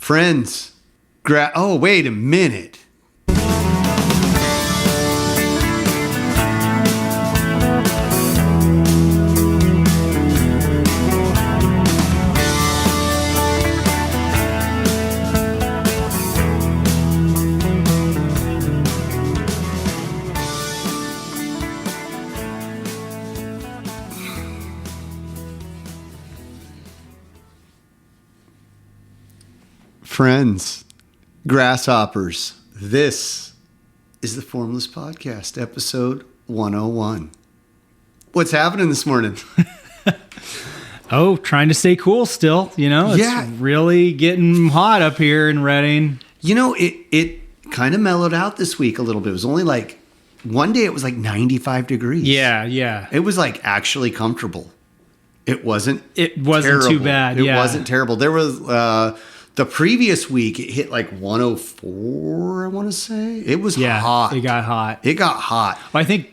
Friends, oh, wait a minute. Friends, grasshoppers, this is the Formless Podcast, episode 101. What's happening this morning? Oh, trying to stay cool still, It's really getting hot up here in Redding. It kind of mellowed out this week a little bit. It was only like, one day it was like 95 degrees. Yeah. It was like actually comfortable. It wasn't terrible. Too bad, It wasn't terrible. There was... the previous week, it hit like 104, I want to say. It was hot. It got hot. Well, I think,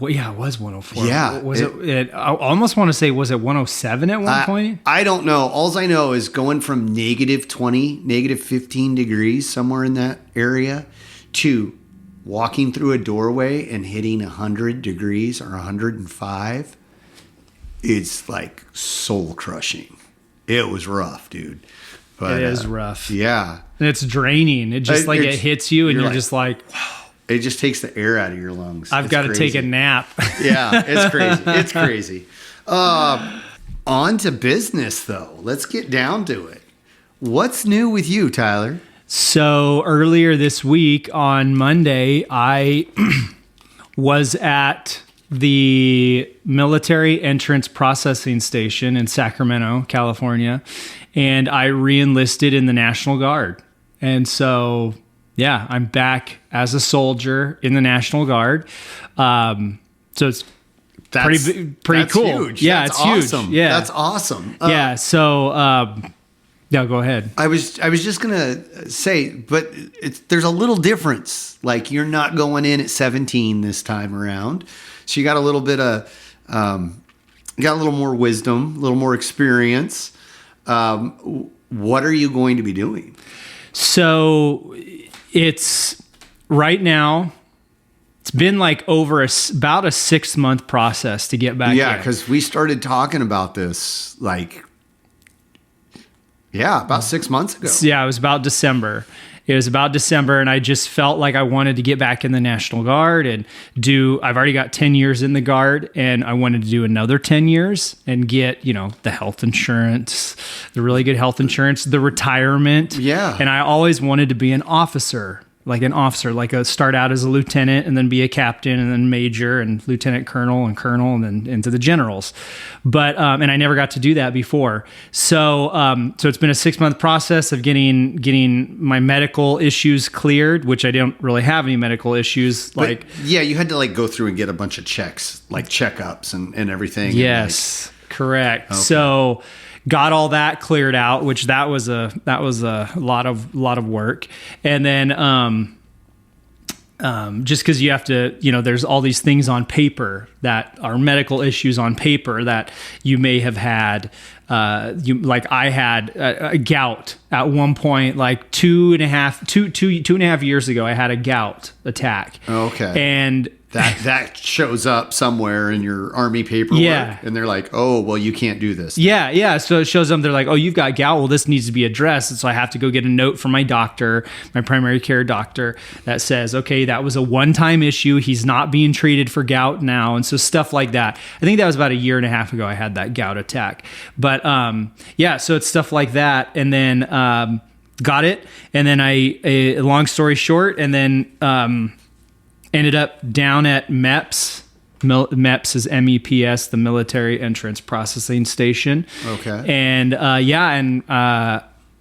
it was 104. Yeah. I almost want to say, was it 107 at one point? I don't know. All I know is going from negative 20, negative 15 degrees, somewhere in that area, to walking through a doorway and hitting 100 degrees or 105. It's like soul crushing. It was rough, dude. But, it is rough. Yeah. And it's draining. It just it hits you and you're just like, wow. It just takes the air out of your lungs. I've got to take a nap. Yeah, it's crazy. It's crazy. On to business, though. Let's get down to it. What's new with you, Tyler? So earlier this week on Monday, I was at the military entrance processing station in Sacramento, California, and I re-enlisted in the National Guard. And so, I'm back as a soldier in the National Guard. So it's pretty cool. Huge. Yeah, that's it's awesome. huge. Yeah, that's awesome. So go ahead. I was just gonna say, but there's a little difference. Like, you're not going in at 17 this time around, so you got a little bit of, you got a little more wisdom, a little more experience. What are you going to be doing? So it's right now, it's been like about a 6-month process to get back. Yeah. Cause we started talking about this about 6 months ago. Yeah. It was about December. And I just felt like I wanted to get back in the National Guard and I've already got 10 years in the Guard, and I wanted to do another 10 years and get, the health insurance, the really good health insurance, the retirement. Yeah. And I always wanted to be an officer, start out as a lieutenant and then be a captain and then major and lieutenant colonel and then into the generals. But, and I never got to do that before. So it's been a 6-month process of getting my medical issues cleared, which I don't really have any medical issues. You had to go through and get a bunch of checks, like checkups and everything. Yes, correct. Okay. So got all that cleared out, which that was a lot of work. And then just because you have to, there's all these things on paper that are medical issues on paper that you may have had. I had a gout at one point, like two and a half years ago. I had a gout attack. Okay, and that shows up somewhere in your Army paperwork. Yeah. And they're like, oh, well, you can't do this. Yeah. So it shows up, they're like, oh, you've got gout. Well, this needs to be addressed. And so I have to go get a note from my doctor, my primary care doctor, that says, okay, that was a one-time issue. He's not being treated for gout now. And so stuff like that. I think that was about a year and a half ago I had that gout attack. But so it's stuff like that. And then got it. And then long story short, and then ended up down at MEPS. MEPS is MEPS, the Military Entrance Processing Station. Okay. And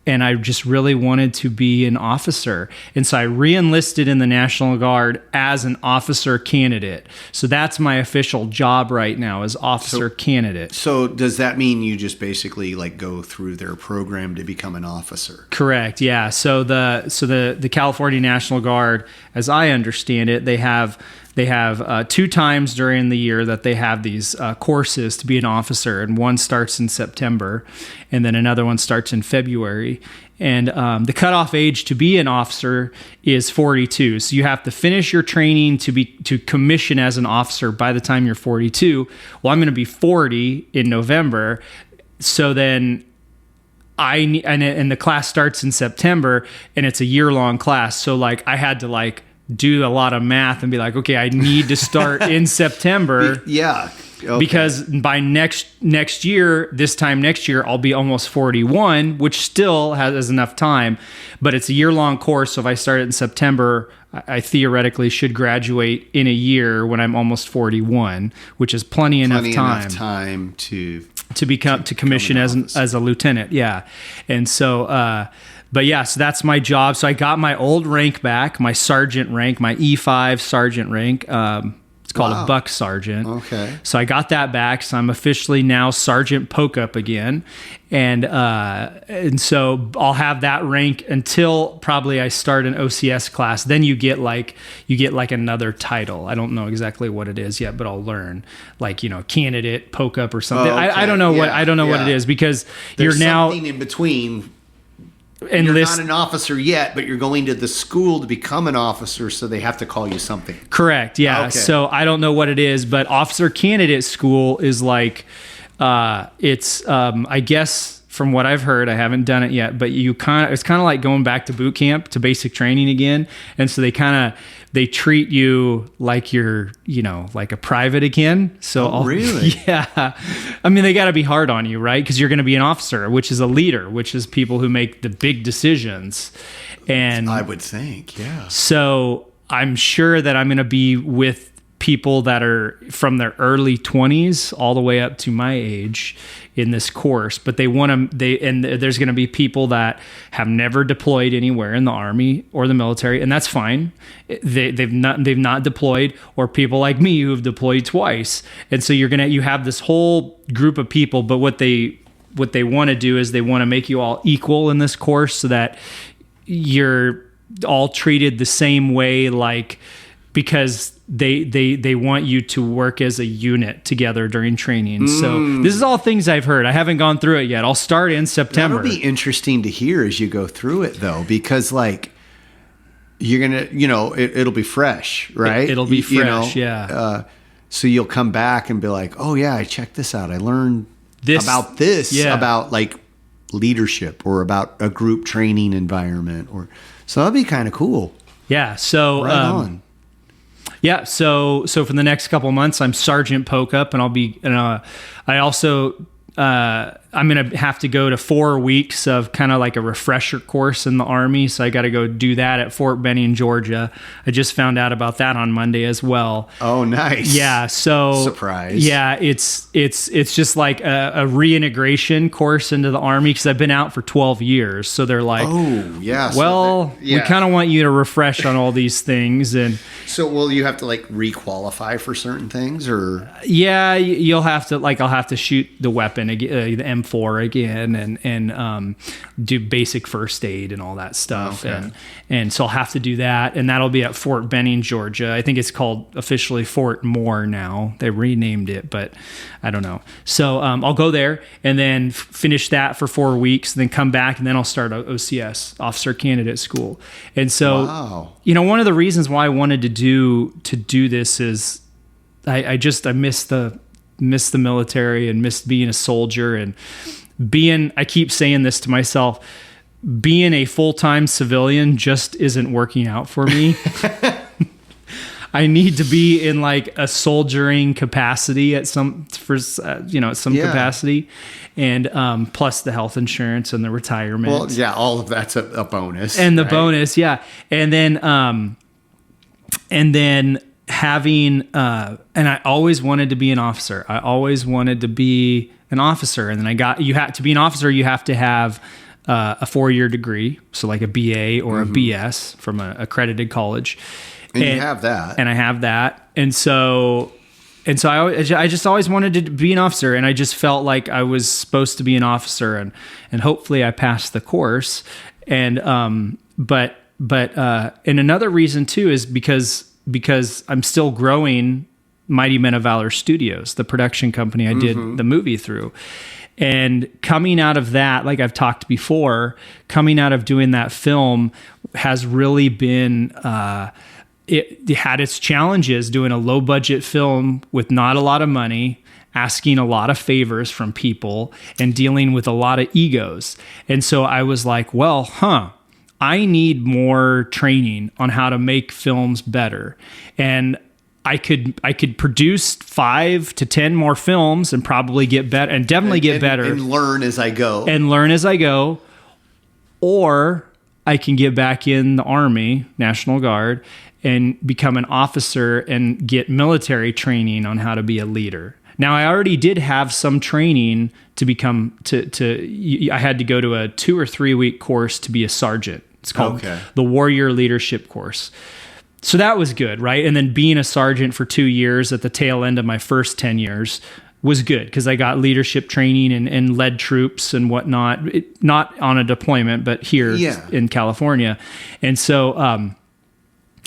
and I just really wanted to be an officer. And so I re-enlisted in the National Guard as an officer candidate. So that's my official job right now, as officer candidate. So does that mean you just basically go through their program to become an officer? Correct. Yeah. So the California National Guard, as I understand it, they have they have 2 times during the year that they have these courses to be an officer, and one starts in September, and then another one starts in February. And the cutoff age to be an officer is 42. So you have to finish your training to commission as an officer by the time you're 42. Well, I'm going to be 40 in November. So then and the class starts in September, and it's a year-long class. So like I had to like do a lot of math and be like, okay, I need to start in September. Yeah. Okay. Because by next year, this time next year, I'll be almost 41, which still has enough time. But it's a year-long course, so if I start it in September, I theoretically should graduate in a year when I'm almost 41, which is plenty enough time to commission as a lieutenant. Yeah, and so. But yeah, so that's my job. So I got my old rank back, my sergeant rank, my E5 sergeant rank. It's called a buck sergeant. Okay. So I got that back. So I'm officially now Sergeant Poke Up again. And so I'll have that rank until probably I start an OCS class. Then you get like another title. I don't know exactly what it is yet, but I'll learn, like, candidate Poke Up or something. Okay. I don't know what it is, because there's you're now something in between. You're not an officer yet, but you're going to the school to become an officer, so they have to call you something. Correct, yeah. Okay. So I don't know what it is, but officer candidate school is like, it's, I guess from what I've heard, I haven't done it yet, but it's kind of like going back to boot camp, to basic training again. And so they treat you like you're, like a private again. So really? Yeah. I mean, they got to be hard on you, right? Because you're going to be an officer, which is a leader, which is people who make the big decisions. And I would think, yeah. So I'm sure that I'm going to be with people that are from their early 20s all the way up to my age in this course, but there's going to be people that have never deployed anywhere in the Army or the military, and that's fine. They've not deployed, or people like me who have deployed twice. And so you have this whole group of people, but what they want to do is they want to make you all equal in this course, so that you're all treated the same way, like, because they want you to work as a unit together during training. So this is all things I've heard. I haven't gone through it yet. I'll start in September. That'll be interesting to hear as you go through it, though, because like you're gonna, it'll be fresh, right? It'll be fresh, yeah. So you'll come back and be like, oh yeah, I checked this out. I learned about this, about like leadership, or about a group training environment, so that'd be kind of cool. Yeah. So right on. Yeah, so for the next couple of months, I'm Sergeant Poke Up, and I'll be. I also I'm gonna have to go to 4 weeks of kind of like a refresher course in the Army. So I got to go do that at Fort Benning, Georgia. I just found out about that on Monday as well. Oh, nice. Yeah. So surprise. Yeah, it's just like a reintegration course into the Army, because I've been out for 12 years. So they're like, oh yeah. Well, we kind of want you to refresh on all these things, and so will you have to like requalify for certain things, or? Yeah, you'll have to, like, I'll have to shoot the weapon again, the M4 again, and do basic first aid and all that stuff. Okay. And so I'll have to do that, and that'll be at Fort Benning, Georgia. I think it's called officially Fort Moore now. They renamed it, but I don't know. So I'll go there and then finish that for 4 weeks, and then come back, and then I'll start OCS, Officer Candidate School. And so, wow. One of the reasons why I wanted to do this is I miss the military, and missed being a soldier, and I keep saying this to myself, being a full-time civilian just isn't working out for me. I need to be in like a soldiering capacity at some capacity, and plus the health insurance and the retirement. Well, yeah, all of that's a bonus. And the bonus, yeah. And then having, and I always wanted to be an officer. I always wanted to be an officer. And then to be an officer, you have to have a 4-year degree. So like a BA or a BS from an accredited college. And you have that. And I have that. And so I just always wanted to be an officer. And I just felt like I was supposed to be an officer, and hopefully I passed the course. And, but another reason too is because because I'm still growing Mighty Men of Valor Studios, the production company I did the movie through. And coming out of that, like I've talked before, coming out of doing that film has really been, it had its challenges doing a low budget film with not a lot of money, asking a lot of favors from people and dealing with a lot of egos. And so I was like, well, I need more training on how to make films better. And I could produce 5 to 10 more films and probably get better and definitely get better and learn as I go. Or I can get back in the Army, National Guard, and become an officer and get military training on how to be a leader. Now, I already did have some training to become I had to go to a 2 or 3 week course to be a sergeant. It's called the Warrior Leadership Course. So that was good, right? And then being a sergeant for 2 years at the tail end of my first 10 years was good because I got leadership training and led troops and whatnot, not on a deployment, but here in California. And so,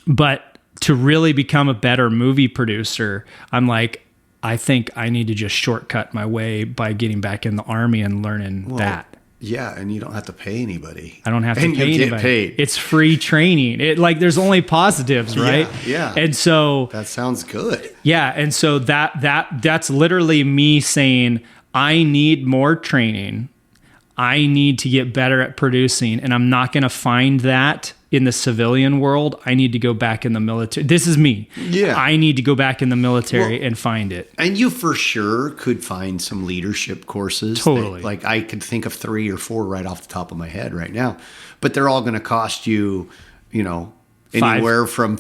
but to really become a better movie producer, I'm like, I think I need to just shortcut my way by getting back in the Army and learning that. Yeah, and you don't have to pay anybody. I don't have to pay anybody. And you get paid. It's free training. There's only positives, right? Yeah. And so that sounds good. Yeah, and so that's literally me saying I need more training. I need to get better at producing, and I'm not going to find that in the civilian world. I need to go back in the military. This is me. Yeah. I need to go back in the military and find it. And you for sure could find some leadership courses. Totally. Like I could think of 3 or 4 right off the top of my head right now. But they're all going to cost you, anywhere from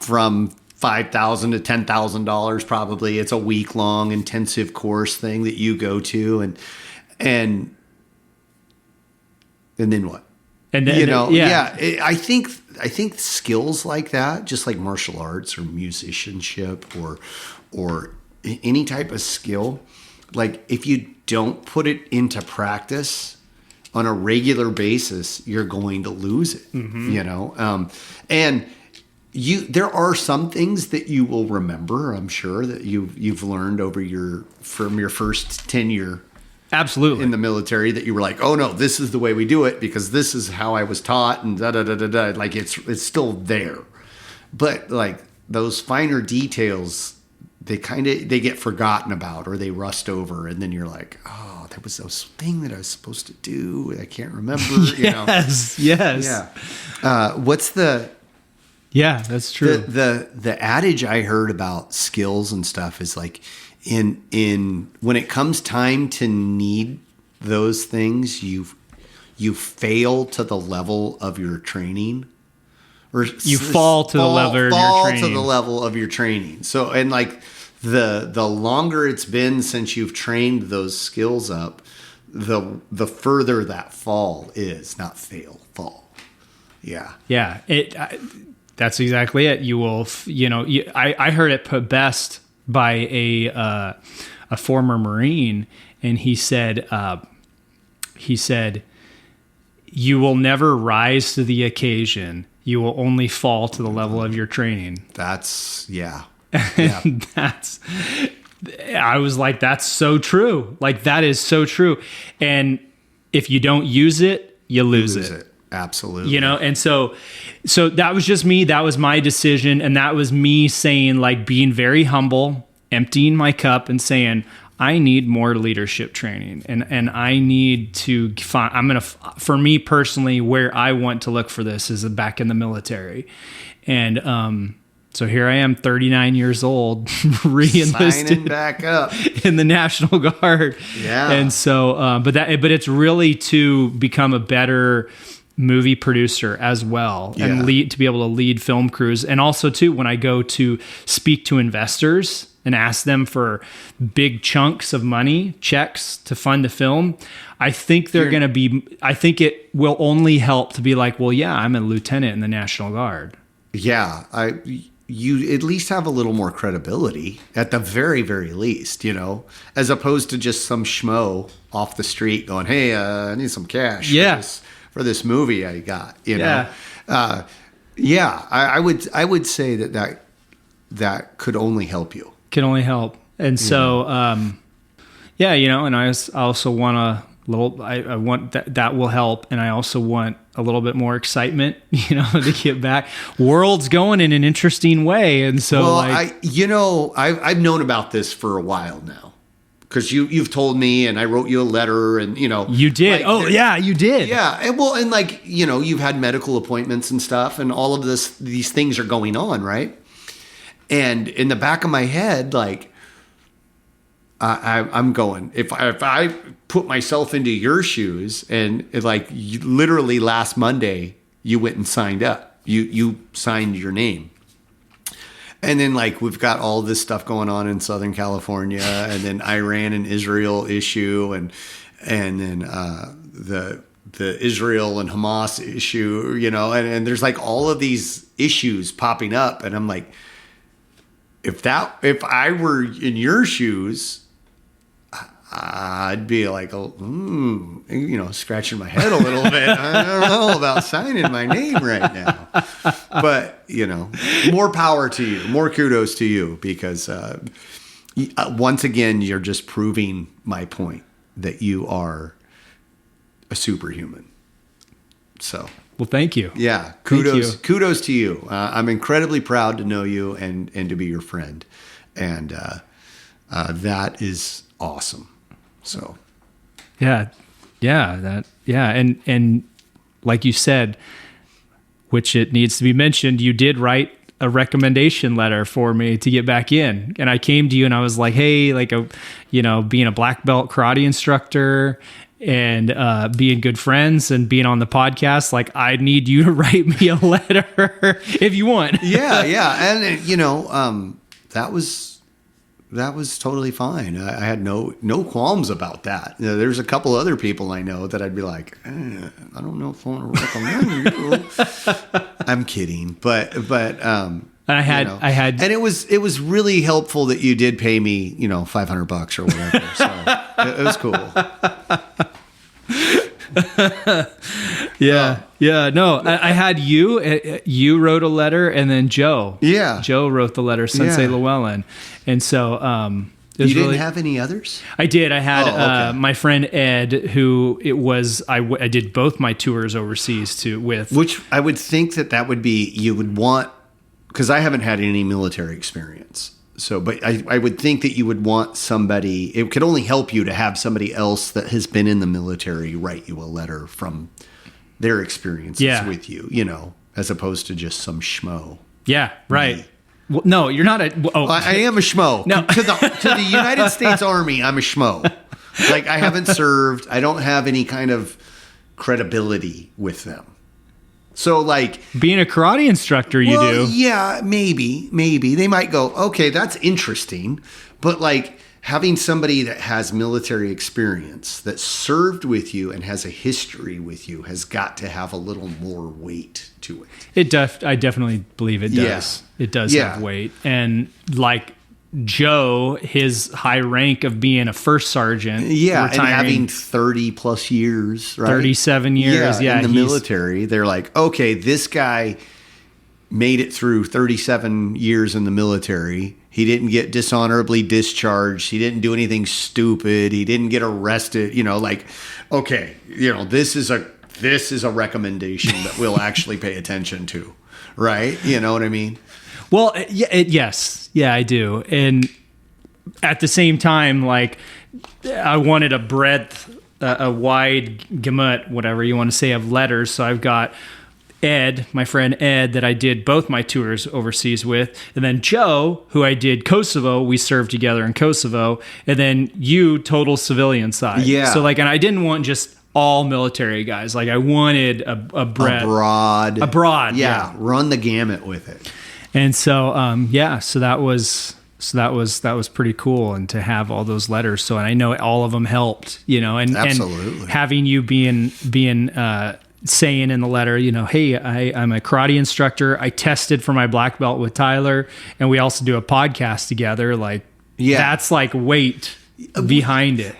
$5,000 to $10,000 probably. It's a week-long intensive course thing that you go to and then what? And then, I think skills like that, just like martial arts or musicianship or any type of skill, like if you don't put it into practice on a regular basis, you're going to lose it. And there are some things that you will remember, I'm sure, that you've learned from your first tenure. Absolutely. In the military that you were like, oh no, this is the way we do it because this is how I was taught and da-da-da-da-da. Like it's still there. But like those finer details, they get forgotten about or they rust over. And then you're like, oh, there was this thing that I was supposed to do. I can't remember. Yes. Yeah. What's the... Yeah, that's true. The adage I heard about skills and stuff is like, in when it comes time to need those things, you fail to the level of your training, or you fall to the level of your training. So, and like the longer it's been since you've trained those skills up, the further that fall is, not fall. Yeah. Yeah. That's exactly it. You will, I heard it put best by a former Marine, and he said, you will never rise to the occasion. You will only fall to the level of your training. That's, yeah. I was like, that's so true. Like, that is so true. And if you don't use it, you lose it. Absolutely. And so that was just me. That was my decision. And that was me saying, like, being very humble, emptying my cup and saying, I need more leadership training. And I need to find, for me personally, where I want to look for this is back in the military. And, so here I am, 39 years old, re-enlisted, signing back up in the National Guard. Yeah. And so, but it's really to become a better movie producer as well, and to be able to lead film crews. And also too, when I go to speak to investors and ask them for big chunks of money, checks to fund a film, I think I think it will only help to be like, well, yeah, I'm a lieutenant in the National Guard. Yeah. You at least have a little more credibility at the very, very least, as opposed to just some schmo off the street going, hey, I need some cash. Yeah. For this movie I got, Yeah. I would say that that could only help you. Can only help. And so, and I also want I want that will help. And I also want a little bit more excitement, to get back. World's going in an interesting way. And so I've known about this for a while now. Because you've told me, and I wrote you a letter, and you did. You did. Yeah, and you've had medical appointments and stuff, and all of these things are going on, right? And in the back of my head, I'm going, if I put myself into your shoes, and literally last Monday you went and signed up, you signed your name. And then we've got all this stuff going on in Southern California, and then Iran and Israel issue, and then the Israel and Hamas issue, and there's all of these issues popping up, and I'm like, if I were in your shoes, I'd be scratching my head a little bit. I don't know about signing my name right now. But, more power to you, more kudos to you, because once again, you're just proving my point that you are a superhuman. So, well, thank you. Yeah. Kudos to you. I'm incredibly proud to know you and to be your friend. And that is awesome. So, and like you said, which it needs to be mentioned, you did write a recommendation letter for me to get back in. And I came to you and I was like, hey, being a black belt karate instructor and being good friends and being on the podcast, I need you to write me a letter if you want. Yeah. And that was totally fine. I had no qualms about that. There's a couple other people I know that I'd be like, I don't know if I want to recommend you. I'm kidding, but and I had, and it was really helppful that you did pay me, $500 or whatever. So it was cool. No, I had you wrote a letter, and then Joe wrote the letter, Sensei Llewellyn. And so you didn't have any others? I did. I had my friend Ed, who I did both my tours overseas with, which I would think that would be, you would want, because I haven't had any military experience. So, but I would think that you would want somebody, it could only help you to have somebody else that has been in the military write you a letter from their experiences with you, as opposed to just some schmo. Yeah, right. Me. Well, no, you're not I am a schmo. No. To the United States Army, I'm a schmo. I haven't served. I don't have any kind of credibility with them. So being a karate instructor, you do. Yeah, maybe they might go, okay, that's interesting. But having somebody that has military experience, that served with you and has a history with you, has got to have a little more weight to it. I definitely believe it does. Yeah. It does have weight. And Joe, his high rank of being a first sergeant, and having 30 plus years, right? 37 years, in the military. They're like, okay, this guy made it through 37 years in the military. He didn't get dishonorably discharged. He didn't do anything stupid. He didn't get arrested. Okay, this is a recommendation that we'll actually pay attention to, right? You know what I mean? Well, yes. Yeah, I do. And at the same time, I wanted a breadth, a wide gamut, whatever you want to say, of letters. So I've got Ed, my friend Ed, that I did both my tours overseas with. And then Joe, who I did Kosovo. We served together in Kosovo. And then you, total civilian side. Yeah. So and I didn't want just all military guys. I wanted a broad. Yeah. Run the gamut with it. And so, so that was pretty cool, and to have all those letters. So, and I know all of them helped, and absolutely. And having you being saying in the letter, hey, I'm a karate instructor. I tested for my black belt with Tyler, and we also do a podcast together. That's weight behind it.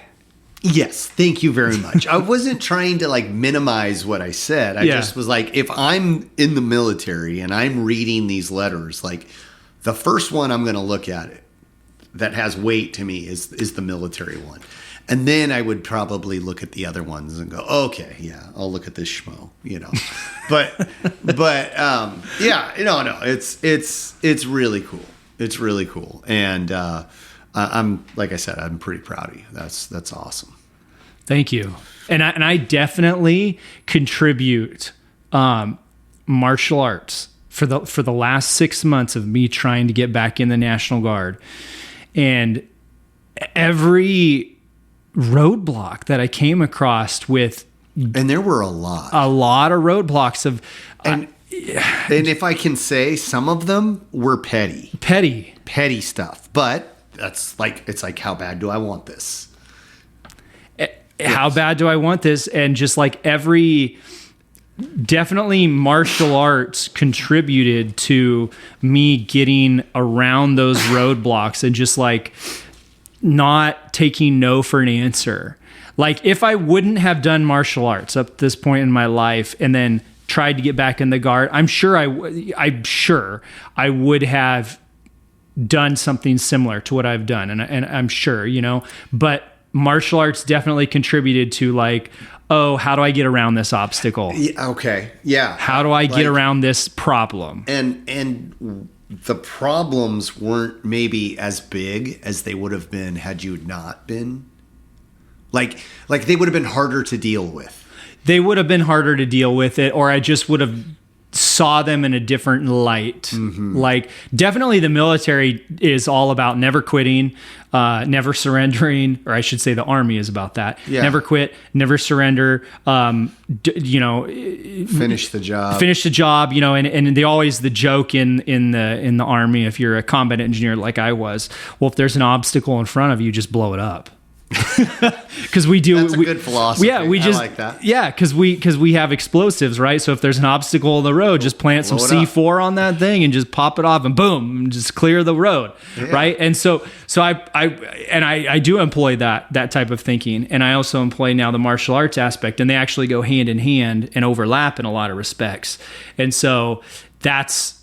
Yes, thank you very much. I wasn't trying to minimize what I said. I just was if I'm in the military and I'm reading these letters, the first one I'm going to look at it that has weight to me is the military one. And then I would probably look at the other ones and go, okay, yeah, I'll look at this schmo, but yeah, no, it's really cool. It's really cool. And, I'm, like I said, I'm pretty proud of you. That's awesome. Thank you. And I definitely contribute, martial arts for the last 6 months of me trying to get back in the National Guard. And every roadblock that I came across with, and there were a lot of roadblocks of, and if I can say, some of them were petty stuff, but that's like, it's like, how bad do I want this? How bad do I want this? And just like definitely martial arts contributed to me getting around those roadblocks and just like not taking no for an answer. Like if I wouldn't have done martial arts up to this point in my life and then tried to get back in the Guard, I'm sure I would have done something similar to what I've done. And I'm sure, but martial arts definitely contributed to like, oh, how do I get around this obstacle? Yeah, okay. Yeah. How do I get around this problem? And the problems weren't maybe as big as they would have been had you not been. Like they would have been harder to deal with. They would have been harder to deal with it, or I just would have saw them in a different light. Mm-hmm. Like definitely the military is all about never quitting, never surrendering, or I should say the Army is about that. Yeah. Never quit, never surrender, finish the job, and they always, the joke in the Army, if you're a combat engineer like I was, well, if there's an obstacle in front of you, just blow it up. Because we do. That's a good philosophy. Yeah, I like that. Yeah, because we have explosives, right? So if there's an obstacle in the road, just plant some C4 on that thing and just pop it off, and boom, just clear the road, right? And so I do employ that type of thinking, and I also employ now the martial arts aspect, and they actually go hand in hand and overlap in a lot of respects. And so that's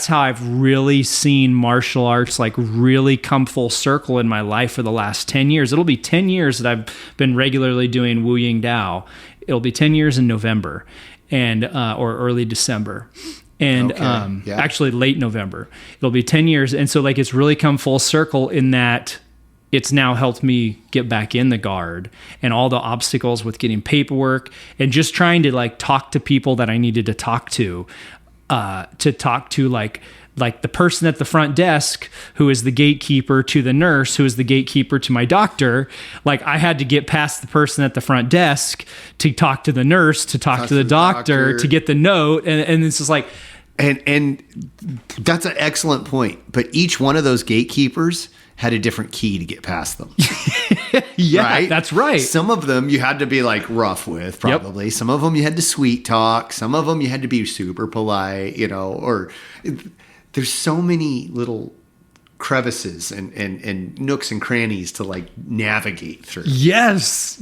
how I've really seen martial arts like really come full circle in my life for the last 10 years. It'll be 10 years that I've been regularly doing Wu Ying Dao. It'll be 10 years in November and or early December. And actually late November. It'll be 10 years. And so like it's really come full circle in that it's now helped me get back in the Guard, and all the obstacles with getting paperwork and just trying to like talk to people that I needed to talk to like the person at the front desk who is the gatekeeper to the nurse who is the gatekeeper to my doctor. Like I had to get past the person at the front desk to talk to the nurse, to talk to the doctor, to get the note. And it's just like, and that's an excellent point. But each one of those gatekeepers had a different key to get past them. Yeah, right? That's right. Some of them you had to be like rough with, probably. Yep. Some of them you had to sweet talk. Some of them you had to be super polite, or there's so many little crevices and nooks and crannies to like navigate through. Yes.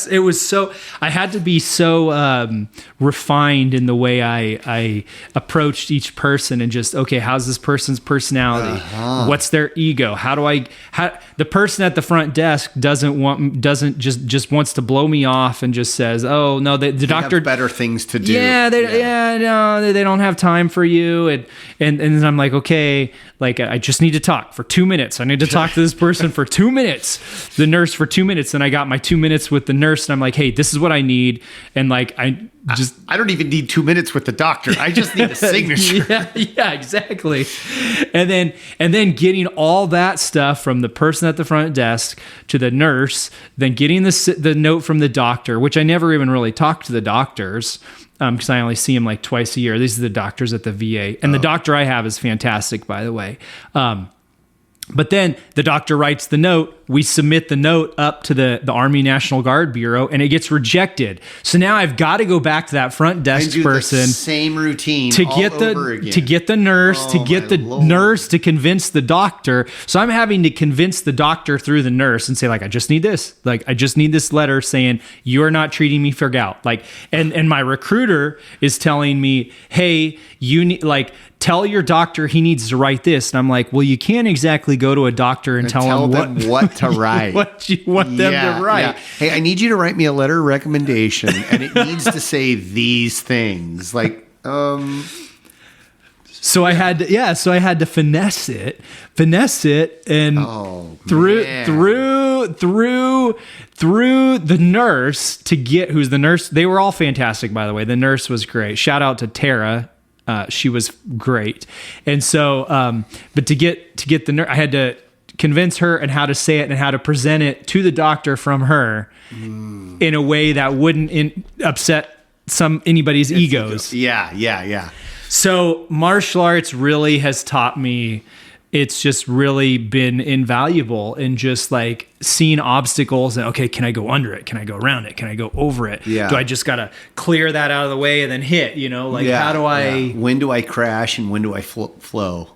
It was so, I had to be so refined in the way I approached each person and just, okay, how's this person's personality? What's their ego? How the person at the front desk doesn't just wants to blow me off and just says, oh no, the doctor have better things to do. They don't have time for you. And then I'm like, okay, like I just need to talk for 2 minutes. I need to talk to this person for 2 minutes, the nurse for 2 minutes. And I got my 2 minutes with the nurse and I'm like, hey, this is what I need. And like, I don't even need 2 minutes with the doctor. I just need a signature. yeah, exactly. And then getting all that stuff from the person at the front desk to the nurse, then getting the note from the doctor, which I never even really talked to the doctors. Because I only see him like twice a year. These are the doctors at the VA. And the doctor I have is fantastic, by the way. But then the doctor writes the note. We submit the note up to the Army National Guard Bureau, and it gets rejected. So now I've got to go back to that front desk person. The same routine to get the nurse to convince the doctor. So I'm having to convince the doctor through the nurse and say, like, I just need this. Like, I just need this letter saying you're not treating me for gout. Like, and my recruiter is telling me, hey, you need, like, tell your doctor he needs to write this. And I'm like, well, you can't exactly go to a doctor and tell them what to write. what you want them to write. Yeah. Hey, I need you to write me a letter of recommendation, and it needs to say these things. Like, So I had to finesse it, and through the nurse to get who's the nurse. They were all fantastic, by the way. The nurse was great. Shout out to Tara. She was great. And so, but to get the nurse, I had to convince her and how to say it and how to present it to the doctor from her in a way that wouldn't upset anybody's egos. Yeah. So martial arts really has taught me, it's just really been invaluable in just like seeing obstacles and, okay, can I go under it? Can I go around it? Can I go over it? Yeah. Do I just got to clear that out of the way and then hit, how do I... Yeah. When do I crash and when do I flow?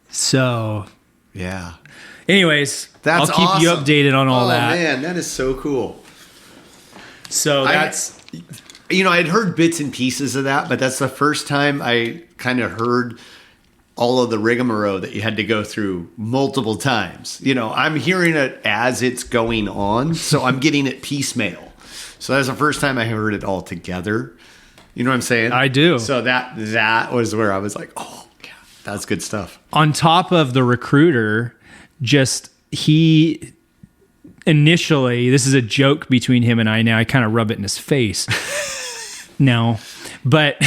So... Yeah. Anyways, That's I'll keep you updated on all that. Oh man, that is so cool. So that's... I'd heard bits and pieces of that, but that's the first time I kind of heard all of the rigmarole that you had to go through multiple times. I'm hearing it as it's going on, so I'm getting it piecemeal. So that's the first time I heard it all together. You know what I'm saying? I do. So that was where I was like, oh, yeah, that's good stuff. On top of the recruiter, he initially, this is a joke between him and I now, I kind of rub it in his face. No, but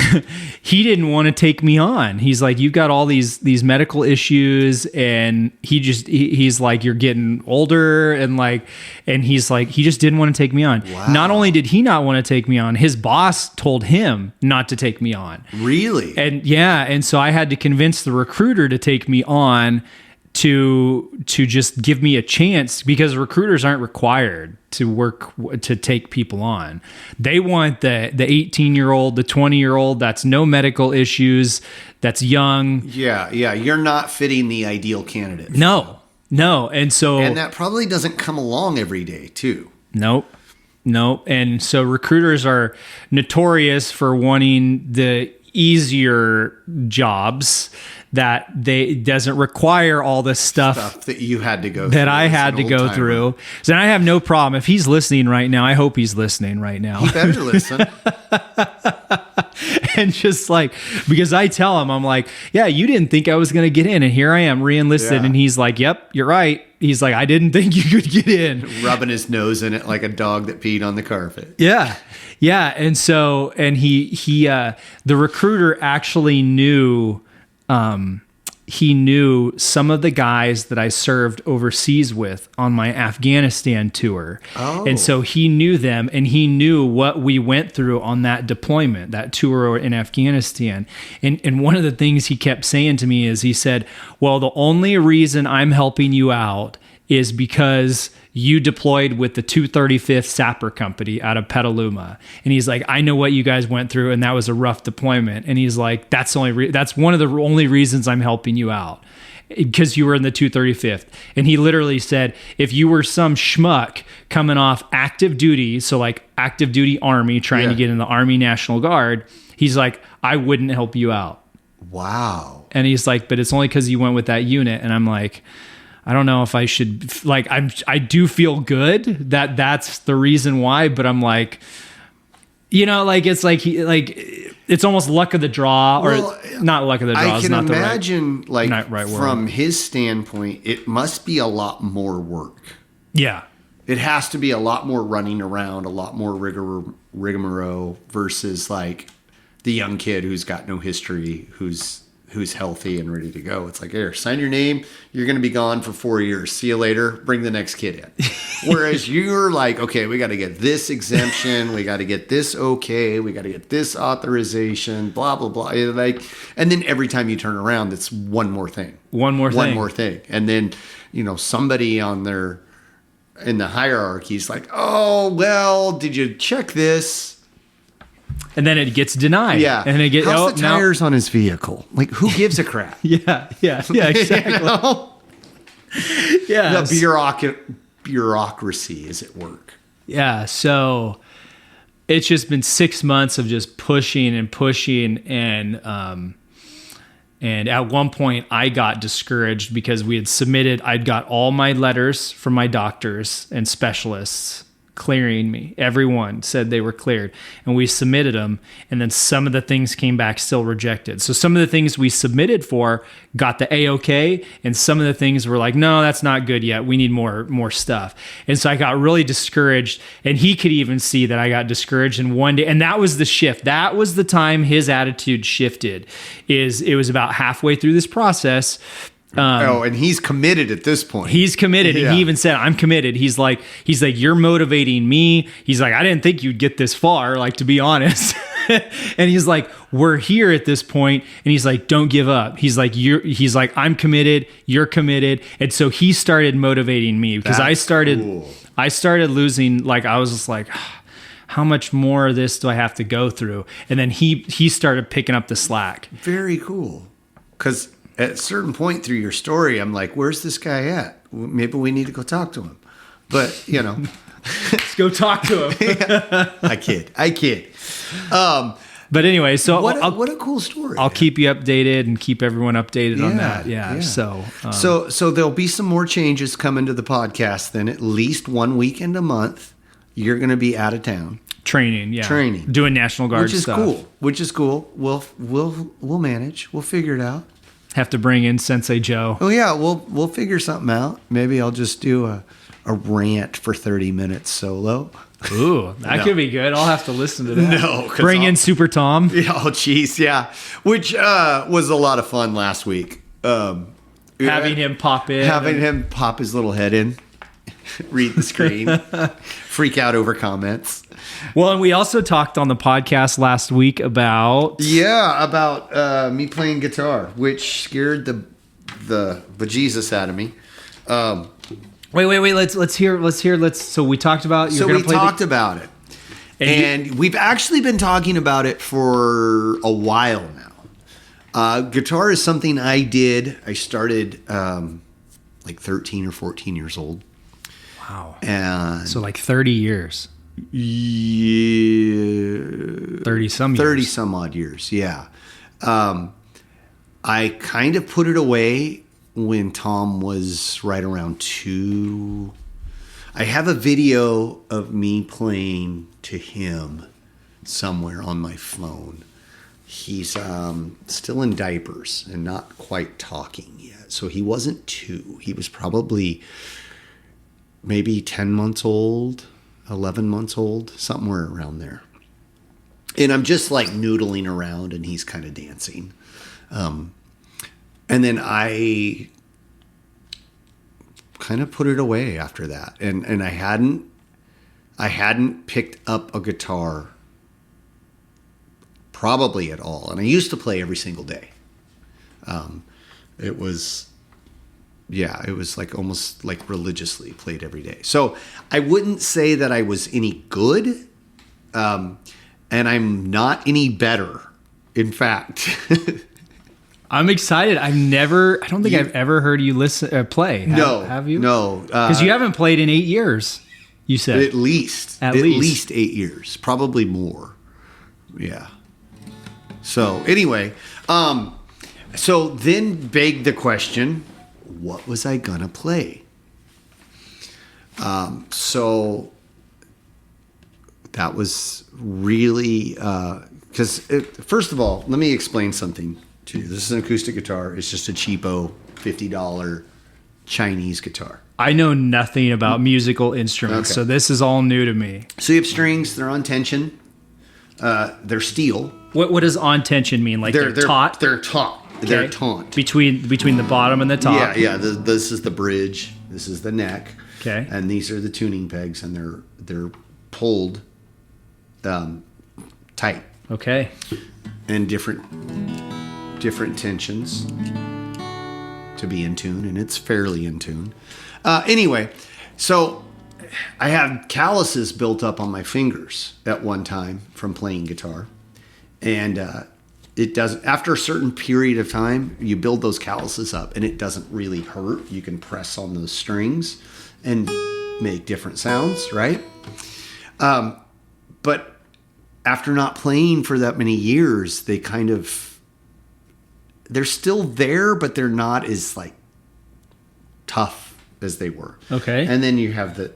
he didn't want to take me on. He's like, you've got all these medical issues, and he's like, you're getting older, and he's like, he just didn't want to take me on. Wow. Not only did he not want to take me on, his boss told him not to take me on. Really? And so I had to convince the recruiter to take me on to just give me a chance, because recruiters aren't required to take people on. They want the 18-year-old, the 20-year-old that's no medical issues, that's young. Yeah. You're not fitting the ideal candidate. No. And that probably doesn't come along every day too. Nope. And so recruiters are notorious for wanting the easier jobs that doesn't require all the stuff that you had to go through. That I had to go through. So I have no problem. If he's listening right now, I hope he's listening right now. He better listen. And just like, because I tell him, I'm like, yeah, you didn't think I was going to get in, and here I am re-enlisted. Yeah. And he's like, yep, you're right. He's like, I didn't think you could get in. Rubbing his nose in it like a dog that peed on the carpet. Yeah. And so, and the recruiter actually knew, he knew some of the guys that I served overseas with on my Afghanistan tour. Oh. And so he knew them, and he knew what we went through on that deployment, that tour in Afghanistan. And one of the things he kept saying to me is, he said, well, the only reason I'm helping you out is because you deployed with the 235th Sapper Company out of Petaluma. And he's like, I know what you guys went through, and that was a rough deployment. And he's like, that's one of the only reasons I'm helping you out, because you were in the 235th. And he literally said, if you were some schmuck coming off active duty, so like active duty Army, trying to get in the Army National Guard, he's like, I wouldn't help you out. Wow. And he's like, but it's only because you went with that unit. And I'm like, I don't know if I should, I do feel good that that's the reason why, but I'm like, it's almost luck of the draw, or not luck of the draw. I can imagine, from word. His standpoint, it must be a lot more work. Yeah. It has to be a lot more running around, a lot more rigmarole versus like the young kid who's got no history, who's healthy and ready to go. It's like, here, sign your name. You're going to be gone for 4 years. See you later. Bring the next kid in. Whereas you're like, okay, we got to get this exemption. We got to get this okay. We got to get this authorization, blah, blah, blah. And then every time you turn around, it's one more thing. One more thing. And then, somebody in the hierarchy is like, oh, well, did you check this? And then it gets denied. Yeah. And it gets, how's the tires on his vehicle? Like, who gives a crap? Yeah, exactly. Yeah. The bureaucracy is at work. Yeah. So it's just been 6 months of just pushing and And at one point I got discouraged because I'd got all my letters from my doctors and specialists clearing me. Everyone said they were cleared, and we submitted them. And then some of the things came back still rejected. So some of the things we submitted for got the A-OK, and some of the things were like, no, that's not good yet. We need more stuff. And so I got really discouraged, and he could even see that I got discouraged. And one day, and that was the shift. That was the time his attitude shifted. It was about halfway through this process. And he's committed at this point. He's committed. Yeah. And he even said, I'm committed. He's like, you're motivating me. He's like, I didn't think you'd get this far, like, to be honest. And he's like, we're here at this point. And he's like, don't give up. He's like, I'm committed. You're committed. And so he started motivating me because I started losing, like, I was just like, how much more of this do I have to go through? And then he started picking up the slack. Very cool. Because at a certain point through your story, I'm like, where's this guy at? Maybe we need to go talk to him. But, let's go talk to him. Yeah. I kid. But anyway, so what a cool story. I'll keep you updated and keep everyone updated on that. Yeah. So there'll be some more changes coming to the podcast. Then at least one weekend a month, you're going to be out of town. Training, doing National Guard stuff. Which is cool. We'll manage. We'll figure it out. Have to bring in Sensei Joe. Oh yeah, we'll figure something out. Maybe I'll just do a rant for 30 minutes solo. Ooh, that could be good. I'll have to listen to that. No, bring in Super Tom. Yeah, oh geez, yeah. Which was a lot of fun last week. Having him pop his little head in, read the screen, freak out over comments. Well, and we also talked on the podcast last week about me playing guitar, which scared the bejesus out of me. Wait. Let's hear. So we talked about. About it, and we've actually been talking about it for a while now. Guitar is something I did. I started like 13 or 14 years old. Wow. And so like 30 years. Yeah, 30 some odd years. Yeah. I kind of put it away when Tom was right around 2. I have a video of me playing to him somewhere on my phone. He's still in diapers and not quite talking yet. So he wasn't 2. He was probably maybe 10 months old. 11 months old, somewhere around there. And I'm just like noodling around and he's kind of dancing. And then I kind of put it away after that. And I hadn't picked up a guitar probably at all. And I used to play every single day. It was like almost like religiously played every day. So I wouldn't say that I was any good, and I'm not any better. In fact, I'm excited. I don't think I've ever heard you play. Have you? No, because you haven't played in 8 years. You said at least 8 years, probably more. Yeah. So anyway, so then begged the question, what was I gonna play? So that was really because first of all, let me explain something to you. This is an acoustic guitar. It's just a cheapo $50 Chinese guitar. I know nothing about musical instruments, so this is all new to me. So you have strings. They're on tension. They're steel. What does on tension mean? Like they're taut? They're taut. Okay. They're taut. Between the bottom and the top? Yeah. This is the bridge. This is the neck. Okay. And these are the tuning pegs, and they're pulled tight. Okay. And different tensions to be in tune, and it's fairly in tune. Anyway, so I had calluses built up on my fingers at one time from playing guitar, and it doesn't. After a certain period of time, you build those calluses up, and it doesn't really hurt. You can press on those strings and make different sounds, right? But after not playing for that many years, they kind of they're still there, but they're not as like tough as they were. Okay. And then you have the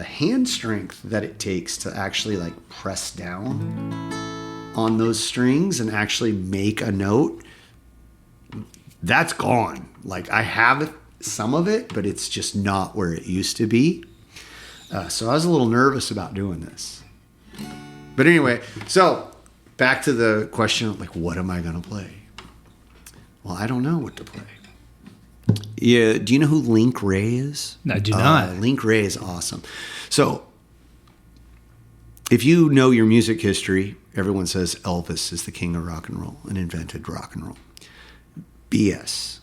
hand strength that it takes to actually like press down on those strings and actually make a note. That's gone. Like I have some of it, but it's just not where it used to be. So I was a little nervous about doing this. But anyway, so back to the question of like, what am I going to play? Well, I don't know what to play. Yeah, do you know who Link Ray is? I do not. Link Ray is awesome. So if you know your music history, everyone says Elvis is the king of rock and roll and invented rock and roll. BS.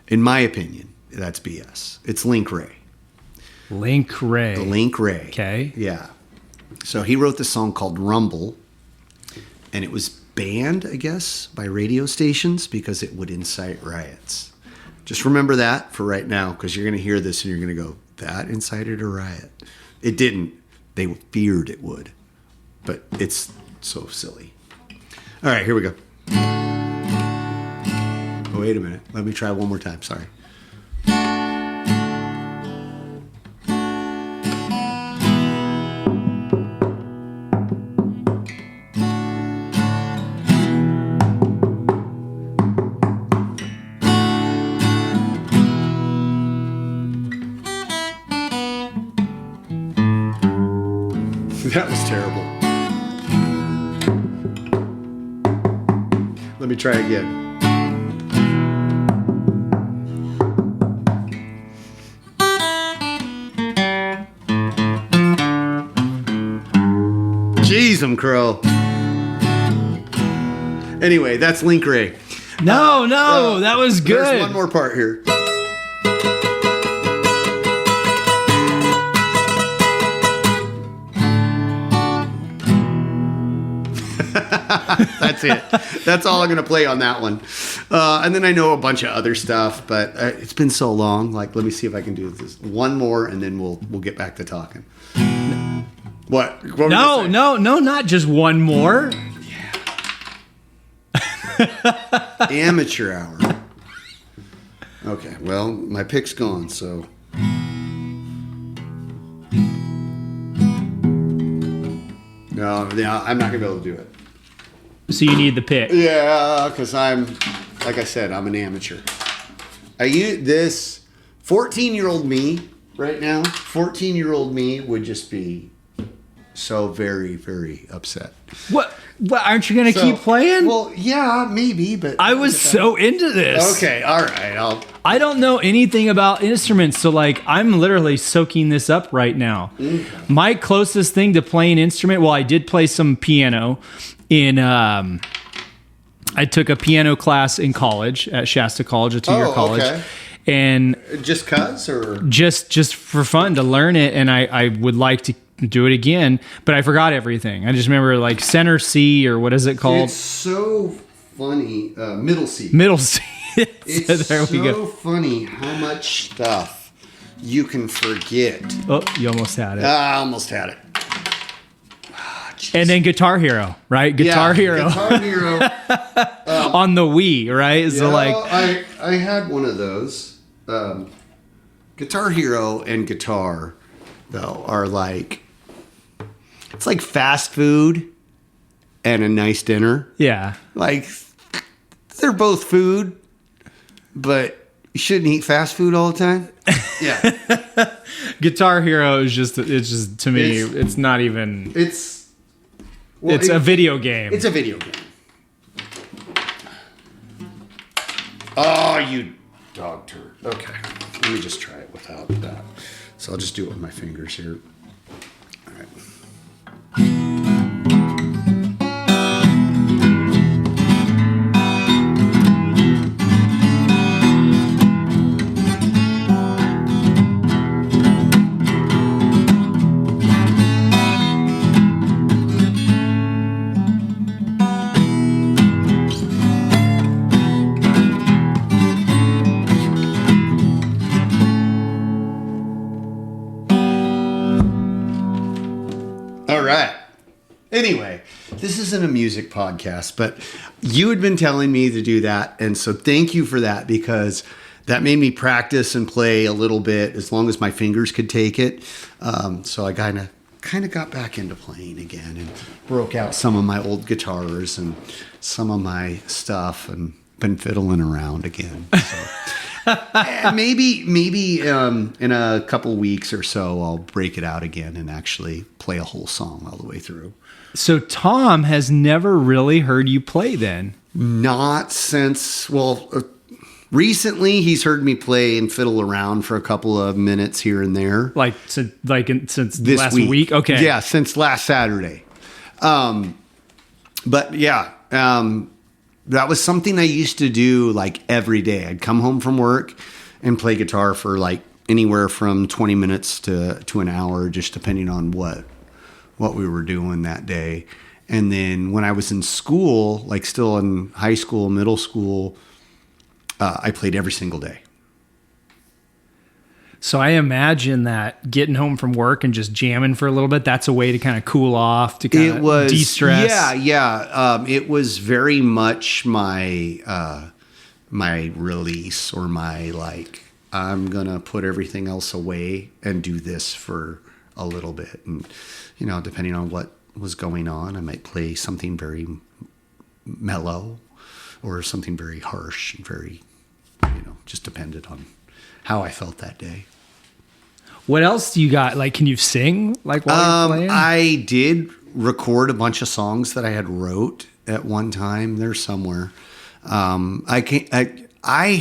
In my opinion, that's BS. It's Link Ray. Link Ray. Link Ray. Okay. Yeah. So he wrote this song called Rumble, and it was banned, I guess, by radio stations because it would incite riots. Just remember that for right now, because you're going to hear this and you're going to go, that incited a riot. It didn't. They feared it would. But it's so silly. All right, here we go. Oh, wait a minute. Let me try one more time. Sorry. That was terrible. Let me try again. Jeez, I'm crow. Anyway, that's Link Ray. No, that was good. There's one more part here. That's it. That's all I'm going to play on that one. And then I know a bunch of other stuff, but it's been so long. Like, let me see if I can do this one more, and then we'll get back to talking. What No, not just one more. Yeah. Amateur hour. Okay, well, my pick's gone, so. No, I'm not going to be able to do it. So you need the pick. Yeah, because like I said, I'm an amateur. I use this 14-year-old me right now. 14-year-old me would just be so very, very upset. What aren't you going to keep playing? Well, yeah, maybe, but I was so into this. Okay, all right. I don't know anything about instruments, so like I'm literally soaking this up right now. Mm-hmm. My closest thing to playing instrument, well, I did play some piano in I took a piano class in college at Shasta College, a 2-year college. Okay. And just cuz or just for fun to learn it, and I would like to do it again, but I forgot everything. I just remember like center C, or what is it called? It's so funny. Middle C. Middle C. It's so funny how much stuff you can forget. Oh, you almost had it. I almost had it. And then Guitar Hero, right? Guitar Hero. Guitar Hero. On the Wii, right? So like, I had one of those. Guitar Hero and guitar, though, are like, it's like fast food and a nice dinner. Yeah. Like, they're both food, but you shouldn't eat fast food all the time. Yeah. Guitar Hero is just, to me, it's not even. It's a video game. It's a video game. Oh, you dog turd. Okay. Let me just try it without that. So I'll just do it with my fingers here. All right. isn't a music podcast, but you had been telling me to do that. And so thank you for that, because that made me practice and play a little bit as long as my fingers could take it. So I kind of got back into playing again and broke out some of my old guitars and some of my stuff and been fiddling around again. So maybe in a couple weeks or so, I'll break it out again and actually play a whole song all the way through. So Tom has never really heard you play then? Not since, recently he's heard me play and fiddle around for a couple of minutes here and there. Since This last week? Okay. Yeah, since last Saturday. But yeah, that was something I used to do like every day. I'd come home from work and play guitar for like anywhere from 20 minutes to an hour, just depending on what we were doing that day. And then when I was in school, like still in high school, middle school, I played every single day. So I imagine that getting home from work and just jamming for a little bit, that's a way to kind of cool off, to kind of de-stress. Yeah. It was very much my release, or my like, I'm going to put everything else away and do this for a little bit. And, depending on what was going on, I might play something very mellow or something very harsh and very, just depended on how I felt that day. What else do you got? Like, can you sing while you're playing? I did record a bunch of songs that I had wrote at one time. They're somewhere. I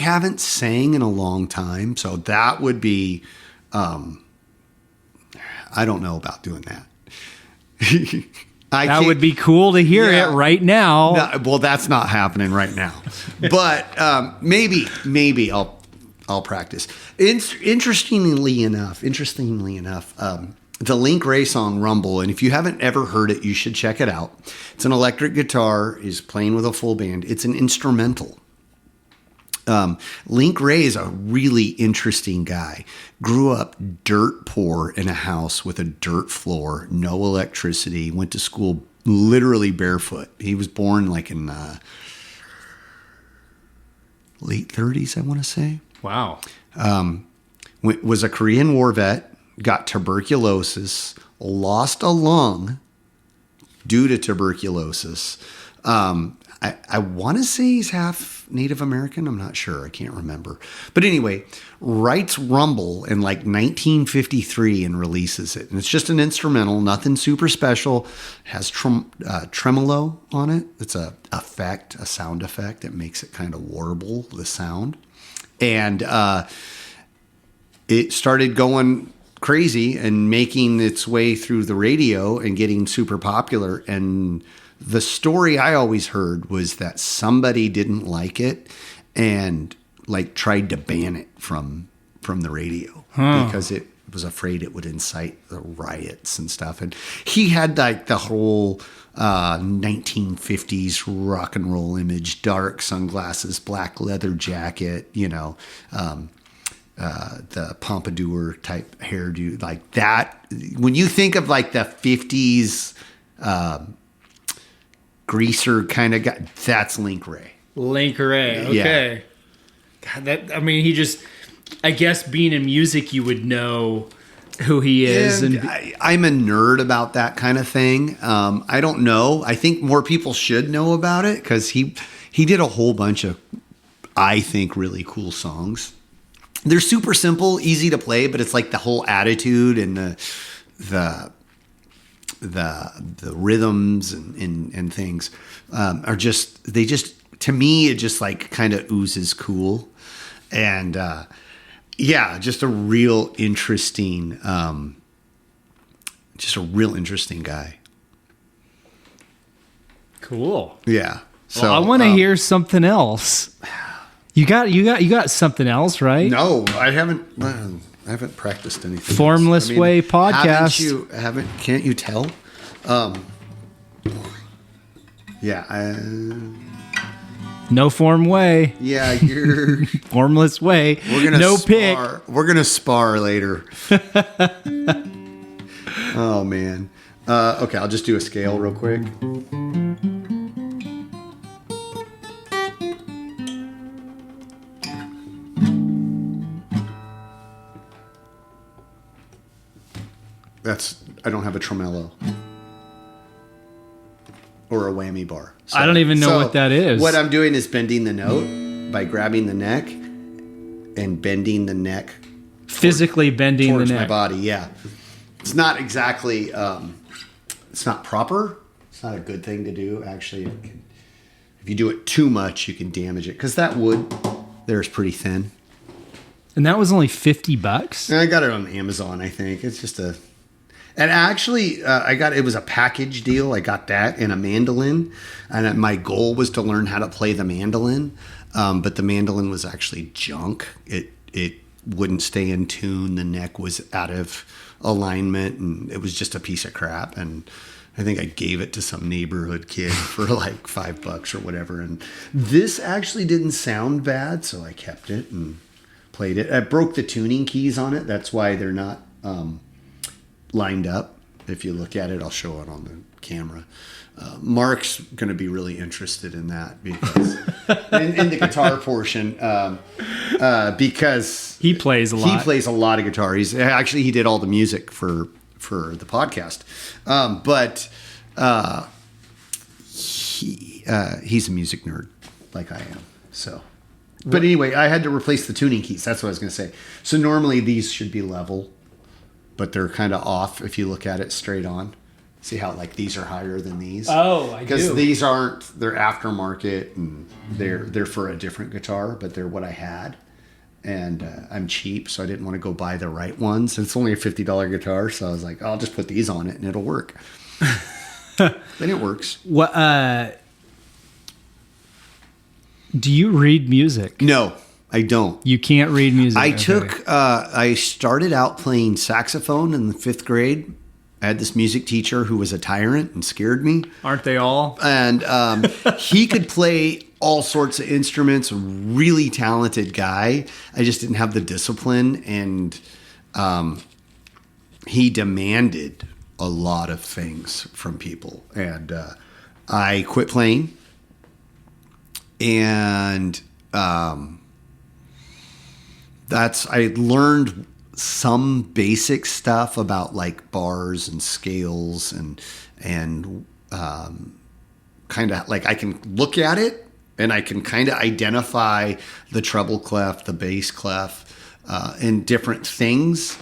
haven't sang in a long time, so that would be, I don't know about doing that. That would be cool to hear it right now. No, well, that's not happening right now, but maybe I'll practice. Interestingly enough, the Link Ray song "Rumble," and if you haven't ever heard it, you should check it out. It's an electric guitar, is playing with a full band. It's an instrumental. Link Ray is a really interesting guy. Grew up dirt poor in a house with a dirt floor, no electricity, went to school literally barefoot. He was born like in late 30s, I want to say. Wow. Was a Korean War vet, got tuberculosis, lost a lung due to tuberculosis. I want to say he's half Native American. I'm not sure. I can't remember. But anyway, writes Rumble in like 1953 and releases it. And it's just an instrumental, nothing super special. Has tremolo on it. It's a sound effect that makes it kind of warble, the sound. And it started going crazy and making its way through the radio and getting super popular. And the story I always heard was that somebody didn't like it and like tried to ban it from the radio because it was afraid it would incite the riots and stuff. And he had like the whole 1950s rock and roll image, dark sunglasses, black leather jacket, the pompadour type hairdo, like that. When you think of like the 50s greaser kind of guy, that's Link Ray. Link Ray, okay. Yeah. God, he just, I guess being in music, you would know who he is. And I'm a nerd about that kind of thing. I don't know. I think more people should know about it because he did a whole bunch of, I think, really cool songs. They're super simple, easy to play, but it's like the whole attitude and the rhythms and things are just, to me, it just like kind of oozes cool. And just a real interesting guy. Cool. Yeah. So well, I want to hear something else. You got something else, right? No, I haven't. I haven't practiced anything. Formless Way Podcast. Can't you tell? No form way. Yeah, you're Formless Way. We're gonna no spar. pick. We're gonna spar later. Oh man. Okay, I'll just do a scale real quick. I don't have a tremolo or a whammy bar. So, I don't even know what that is. What I'm doing is bending the note by grabbing the neck and bending the neck. Physically bending the neck. My body, yeah. It's not exactly, it's not proper. It's not a good thing to do, actually. If you do it too much, you can damage it. Because that wood there is pretty thin. And that was only $50? And I got it on Amazon, I think. It's just a... And actually, it was a package deal. I got that and a mandolin. And my goal was to learn how to play the mandolin. But the mandolin was actually junk. It wouldn't stay in tune. The neck was out of alignment. And it was just a piece of crap. And I think I gave it to some neighborhood kid for like $5 or whatever. And this actually didn't sound bad. So I kept it and played it. I broke the tuning keys on it. That's why they're not... lined up. If you look at it, I'll show it on the camera. Mark's going to be really interested in that because in the guitar portion, because he plays a lot. He plays a lot of guitar. He did all the music for the podcast. But he's a music nerd like I am. So, but anyway, I had to replace the tuning keys. That's what I was going to say. So normally these should be level, but they're kind of off if you look at it straight on. See how like these are higher than these? Oh, I do. Because these aren't, they're aftermarket and they're for a different guitar, but they're what I had. And I'm cheap, so I didn't want to go buy the right ones. It's only a $50 guitar, so I was like, I'll just put these on it and it'll work. And it works. What? Do you read music? No. I don't. You can't read music. I started out playing saxophone in the 5th grade. I had this music teacher who was a tyrant and scared me. Aren't they all? And he could play all sorts of instruments, really talented guy. I just didn't have the discipline. And he demanded a lot of things from people. And I quit playing. And... I learned some basic stuff about like bars and scales and kind of like I can look at it and I can kind of identify the treble clef, the bass clef, and different things,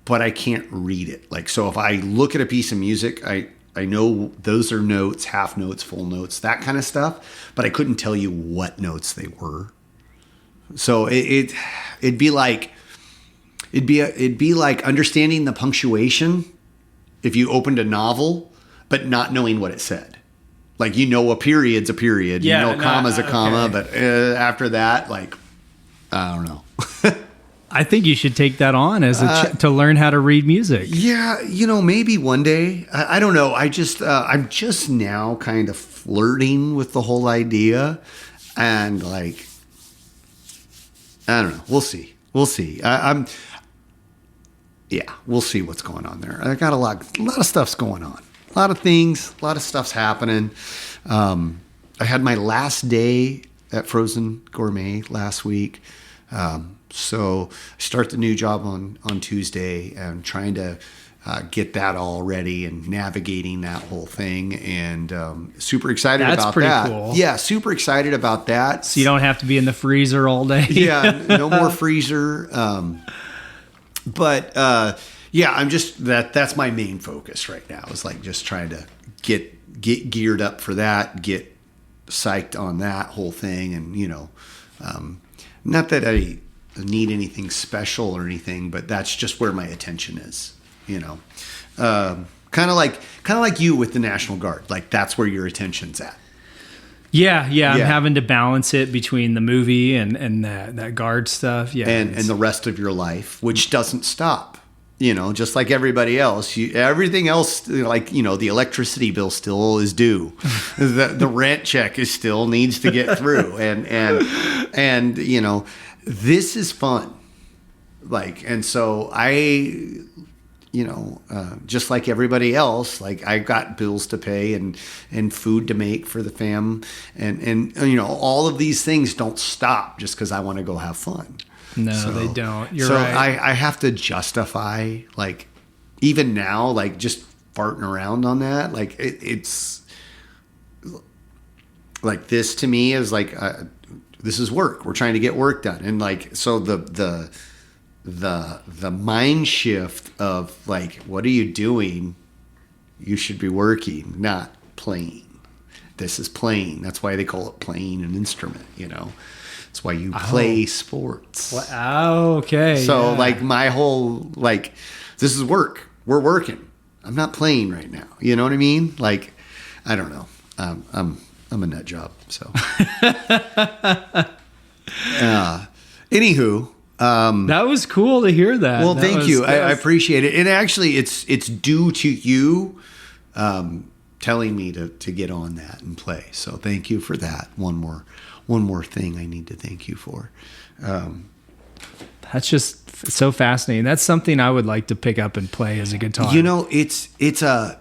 but I can't read it. Like, so if I look at a piece of music, I know those are notes, half notes, full notes, that kind of stuff, but I couldn't tell you what notes they were. So it'd be like understanding the punctuation if you opened a novel, but not knowing what it said. Like, a period's a period, a comma's a comma, okay. But after that, like, I don't know. I think you should take that on as to learn how to read music. Yeah, maybe one day. I don't know. I'm just now kind of flirting with the whole idea, and like. I don't know. We'll see. We'll see what's going on there. I got a lot of stuff's going on. A lot of things, a lot of stuff's happening. I had my last day at Frozen Gourmet last week. So I start the new job on Tuesday and trying to get that all ready and navigating that whole thing, and super excited about that. That's pretty cool. Yeah, super excited about that. So you don't have to be in the freezer all day. Yeah, no more freezer. But I'm just that's my main focus right now. Is like just trying to get geared up for that, get psyched on that whole thing, and not that I need anything special or anything, but that's just where my attention is. Kind of like you with the National Guard. Like, that's where your attention's at. Yeah. I'm having to balance it between the movie and that guard stuff. Yeah, and the rest of your life, which doesn't stop. Just like everybody else. Everything else, the electricity bill still is due. the rent check still needs to get through, and this is fun. And so I. Just like everybody else, like I've got bills to pay and food to make for the fam. And all of these things don't stop just because I want to go have fun. No, they don't. You're right. I have to justify like even now, like just farting around on that, like it's like this to me is like this is work. We're trying to get work done, and like so the mind shift of like, what are you doing? You should be working, not playing. This is playing. That's why they call it playing an instrument. You know, it's why you play sports. Oh, okay. So like my whole like, this is work. We're working. I'm not playing right now. You know what I mean? Like, I don't know. I'm a nut job. So, anywho, that was cool to hear that. Well, thank you. I appreciate it. And actually, it's due to you telling me to get on that and play. So thank you for that. One more thing I need to thank you for. That's just so fascinating. That's something I would like to pick up and play as a guitar. You know, it's a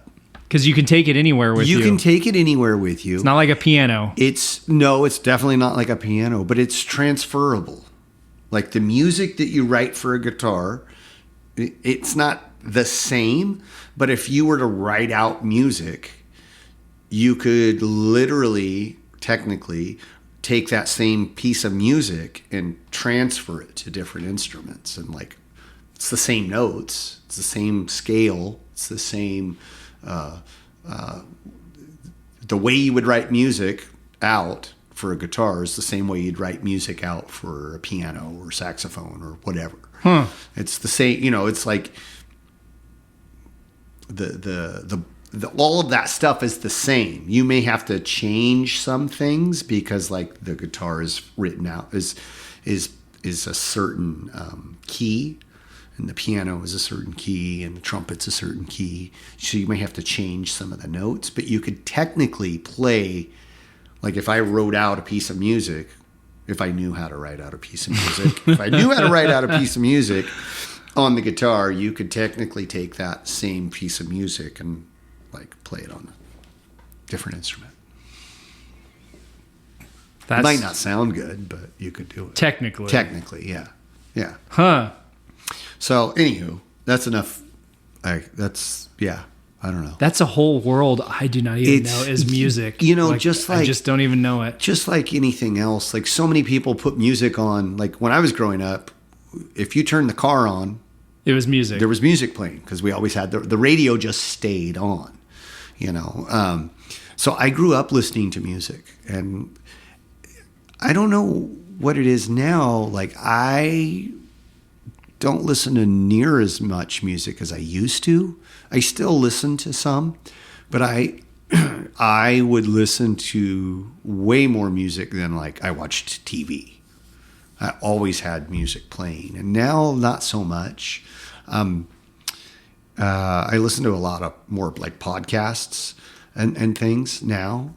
because you can take it anywhere with you. You can take it anywhere with you. It's not like a piano. It's definitely not like a piano, but it's transferable. Like the music that you write for a guitar, it's not the same, but if you were to write out music, you could literally, technically, take that same piece of music and transfer it to different instruments. And like, it's the same notes, it's the same scale, it's the same, the way you would write music out for a guitar is the same way you'd write music out for a piano or saxophone or whatever. It's the same, you know, it's like the all of that stuff is the same. You may have to change some things because like the guitar is written out is a certain key, and the piano is a certain key, and the trumpet's a certain key. So you may have to change some of the notes, but you could technically play, like if I wrote out a piece of music, if I knew how to write out a piece of music, if I knew how to write out a piece of music on the guitar, you could technically take that same piece of music and like play it on a different instrument. It might not sound good, but you could do it. Technically, yeah. Yeah. Huh. So, anywho, that's enough. I don't know. That's a whole world I do not even know is music. You know, I just don't even know it. Just like anything else, like so many people put music on. Like when I was growing up, if you turned the car on, it was music. There was music playing because we always had the radio just stayed on. You know, so I grew up listening to music, and I don't know what it is now. Like I don't listen to near as much music as I used to. I still listen to some, but I would listen to way more music than like I watched TV. I always had music playing, and now not so much. I listen to a lot of more like podcasts and things now,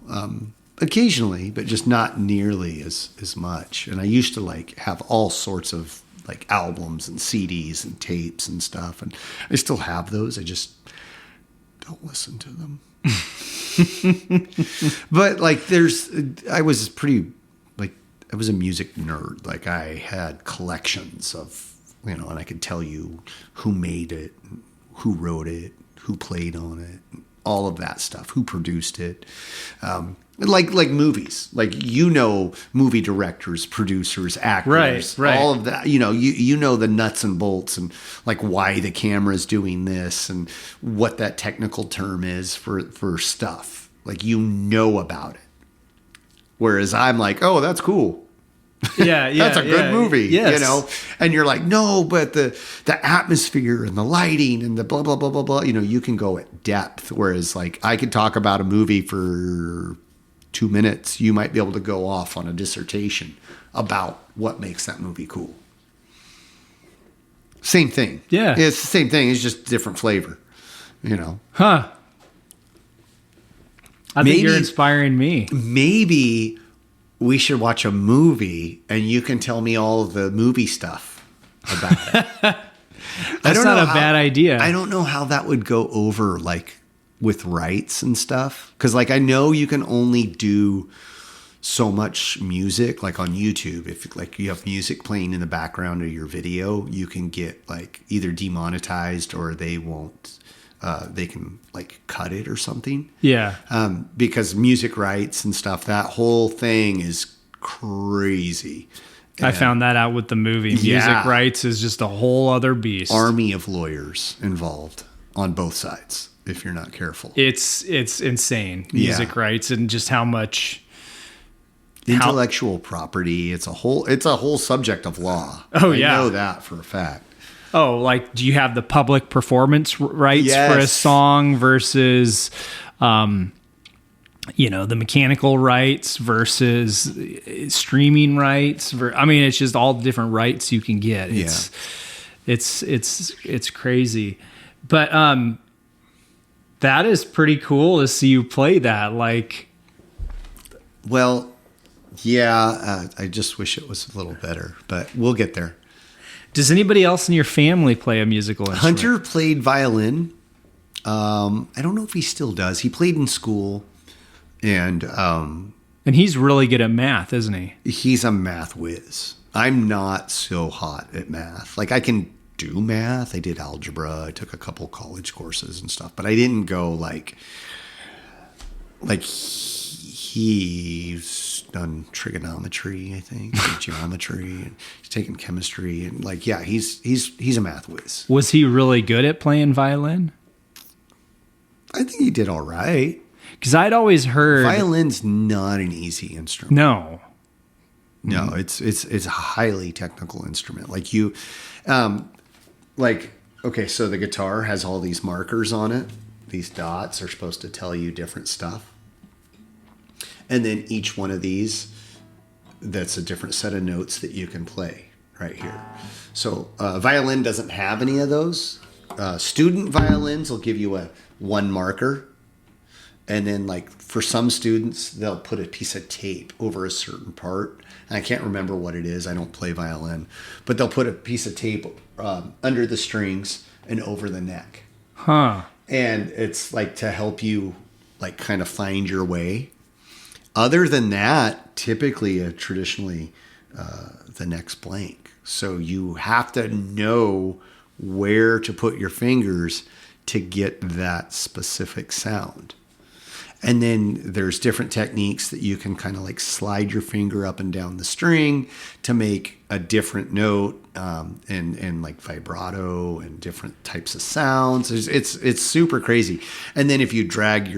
occasionally, but just not nearly as much. And I used to like have all sorts of like albums and CDs and tapes and stuff, and I still have those. I just don't listen to them. But like I was a music nerd. Like I had collections of, you know, and I could tell you who made it, who wrote it, who played on it, all of that stuff, who produced it. Like movies, like, you know, movie directors, producers, actors, right. All of that, you know, you know the nuts and bolts and like why the camera's doing this and what that technical term is for stuff. Like, you know about it. Whereas I'm like, oh, that's cool. Yeah, That's a good movie, yes. You know? And you're like, no, but the atmosphere and the lighting and the blah, blah, blah, blah, blah, you know, you can go at depth. Whereas like I could talk about a movie for 2 minutes. You might be able to go off on a dissertation about what makes that movie cool. Same thing. Yeah. It's the same thing. It's just different flavor, you know? Huh. I think you're inspiring me. Maybe we should watch a movie and you can tell me all of the movie stuff about it. That's not a bad idea. I don't know how that would go over like with rights and stuff. Cause like I know you can only do so much music, like on YouTube, if like you have music playing in the background of your video, you can get like either demonetized or they won't, they can like cut it or something. Yeah. Because music rights and stuff, that whole thing is crazy. I found that out with the movie. Music rights is just a whole other beast. Army of lawyers involved on both sides if you're not careful. It's insane. Music rights and just how much intellectual property. It's a whole subject of law. Oh, I yeah. know that for a fact. Oh, like, do you have the public performance rights Yes. for a song versus, the mechanical rights versus streaming rights? I mean, it's just all the different rights you can get. It's crazy. But that is pretty cool to see you play that. Like, Well, yeah, I just wish it was a little better, but we'll get there. does anybody else in your family play a musical instrument? Hunter played violin. I don't know if he still does. He played in school, and And he's really good at math, isn't he? he's a math whiz. I'm not so hot at math. Like, I can do math. I did algebra. I took a couple college courses and stuff, but I didn't go like he's done trigonometry, I think, and geometry, and he's taken chemistry, and like, yeah, he's a math whiz. Was he really good at playing violin? I think he did all right. Because I'd always heard Violin's not an easy instrument. no. No, it's a highly technical instrument. Like okay, so the guitar has all these markers on it. These dots are supposed to tell you different stuff. And then each one of these, that's a different set of notes that you can play right here. So violin doesn't have any of those. Student violins will give you one marker. And then, like, for some students, they'll put a piece of tape over a certain part. And I can't remember what it is. I don't play violin. But they'll put a piece of tape under the strings and over the neck. Huh. And it's, like, to help you, like, kind of find your way. Other than that, typically, traditionally, the neck's blank. So you have to know where to put your fingers to get that specific sound. And then there's different techniques that you can kind of like slide your finger up and down the string to make a different note, and like vibrato and different types of sounds. It's super crazy. And then if you drag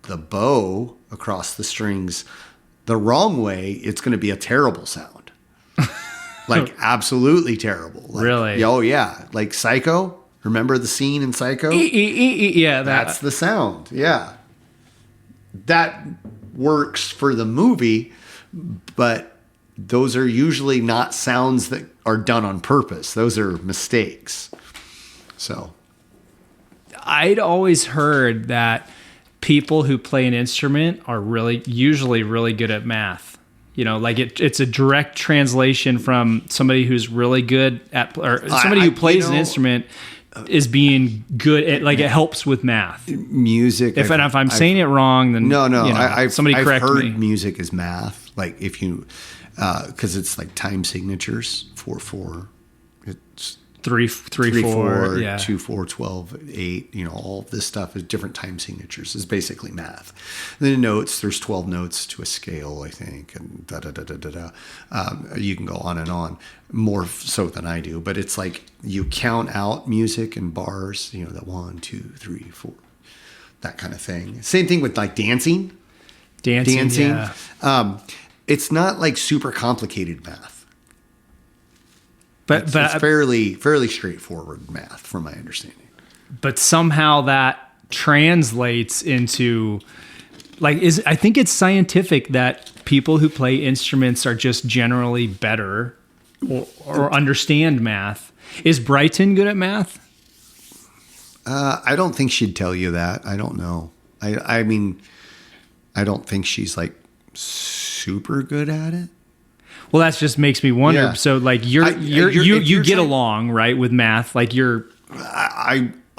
the bow across the strings the wrong way, it's going to be a terrible sound. Like, absolutely terrible. Like, Really? Oh yeah. Like Psycho. Remember the scene in Psycho? Yeah, That's the sound. Yeah. That works for the movie, but those are usually not sounds that are done on purpose. Those are mistakes. So I'd always heard that people who play an instrument are usually really good at math. You know, like it's a direct translation from somebody who's really good at, or somebody who plays an instrument is being good at, like, it helps with math. Music. If I'm saying it wrong, then no. somebody correct I've heard me. music is math. Like, if you, because it's like time signatures, 4/4. It's 3/4, yeah. 2/4, 12, 8. You know, all of this stuff is different time signatures. Is basically math. And then notes. There's 12 notes to a scale, I think, and da da da da da da. You can go on and on, more so than I do. But it's like you count out music in bars. You know, that 1, 2, 3, 4, that kind of thing. Same thing with like dancing. Yeah. It's not like super complicated math. But It's fairly straightforward math, from my understanding. But somehow that translates into, like, I think it's scientific that people who play instruments are just generally better or understand math. Is Brighton good at math? I don't think she'd tell you that. I don't know. I mean, I don't think she's like super good at it. Well, that just makes me wonder. Yeah. So, like, you get along, right, with math? Like, you're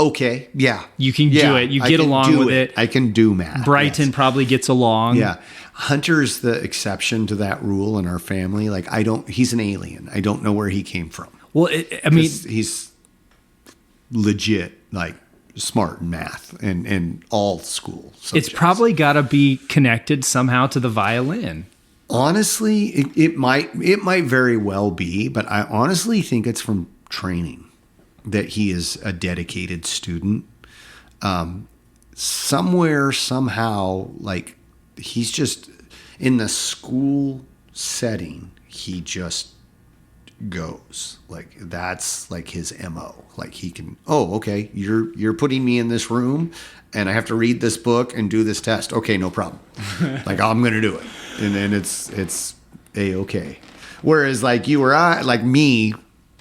Okay. Yeah. You can do it. You I get can along do with it. I can do math. Brighton yes. probably gets along. Yeah. Hunter's the exception to that rule in our family. Like he's an alien. I don't know where he came from. Well, I mean, he's legit, like smart in math and all school subjects. it's probably got to be connected somehow to the violin. Honestly, it might very well be, but I honestly think it's from training that he is a dedicated student. Somewhere, somehow, like he's just in the school setting, he just goes. Like that's like his MO. Like he can, okay, you're putting me in this room and I have to read this book and do this test. Okay, no problem. Like I'm gonna do it. And then it's A-okay. Whereas like you or I, like me,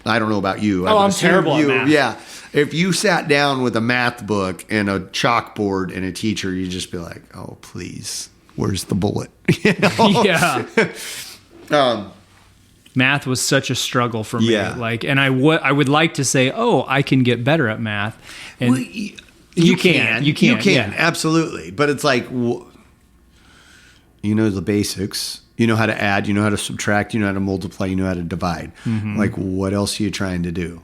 I don't know about you. I'm terrible at math. Yeah. If you sat down with a math book and a chalkboard and a teacher, you'd just be like, oh, please, where's the bullet? You know? Yeah. Math was such a struggle for me. Yeah. Like, and I would like to say, I can get better at math. And Well, you can, absolutely. But it's like, you know the basics. You know how to add. You know how to subtract. You know how to multiply. You know how to divide. Mm-hmm. Like, what else are you trying to do?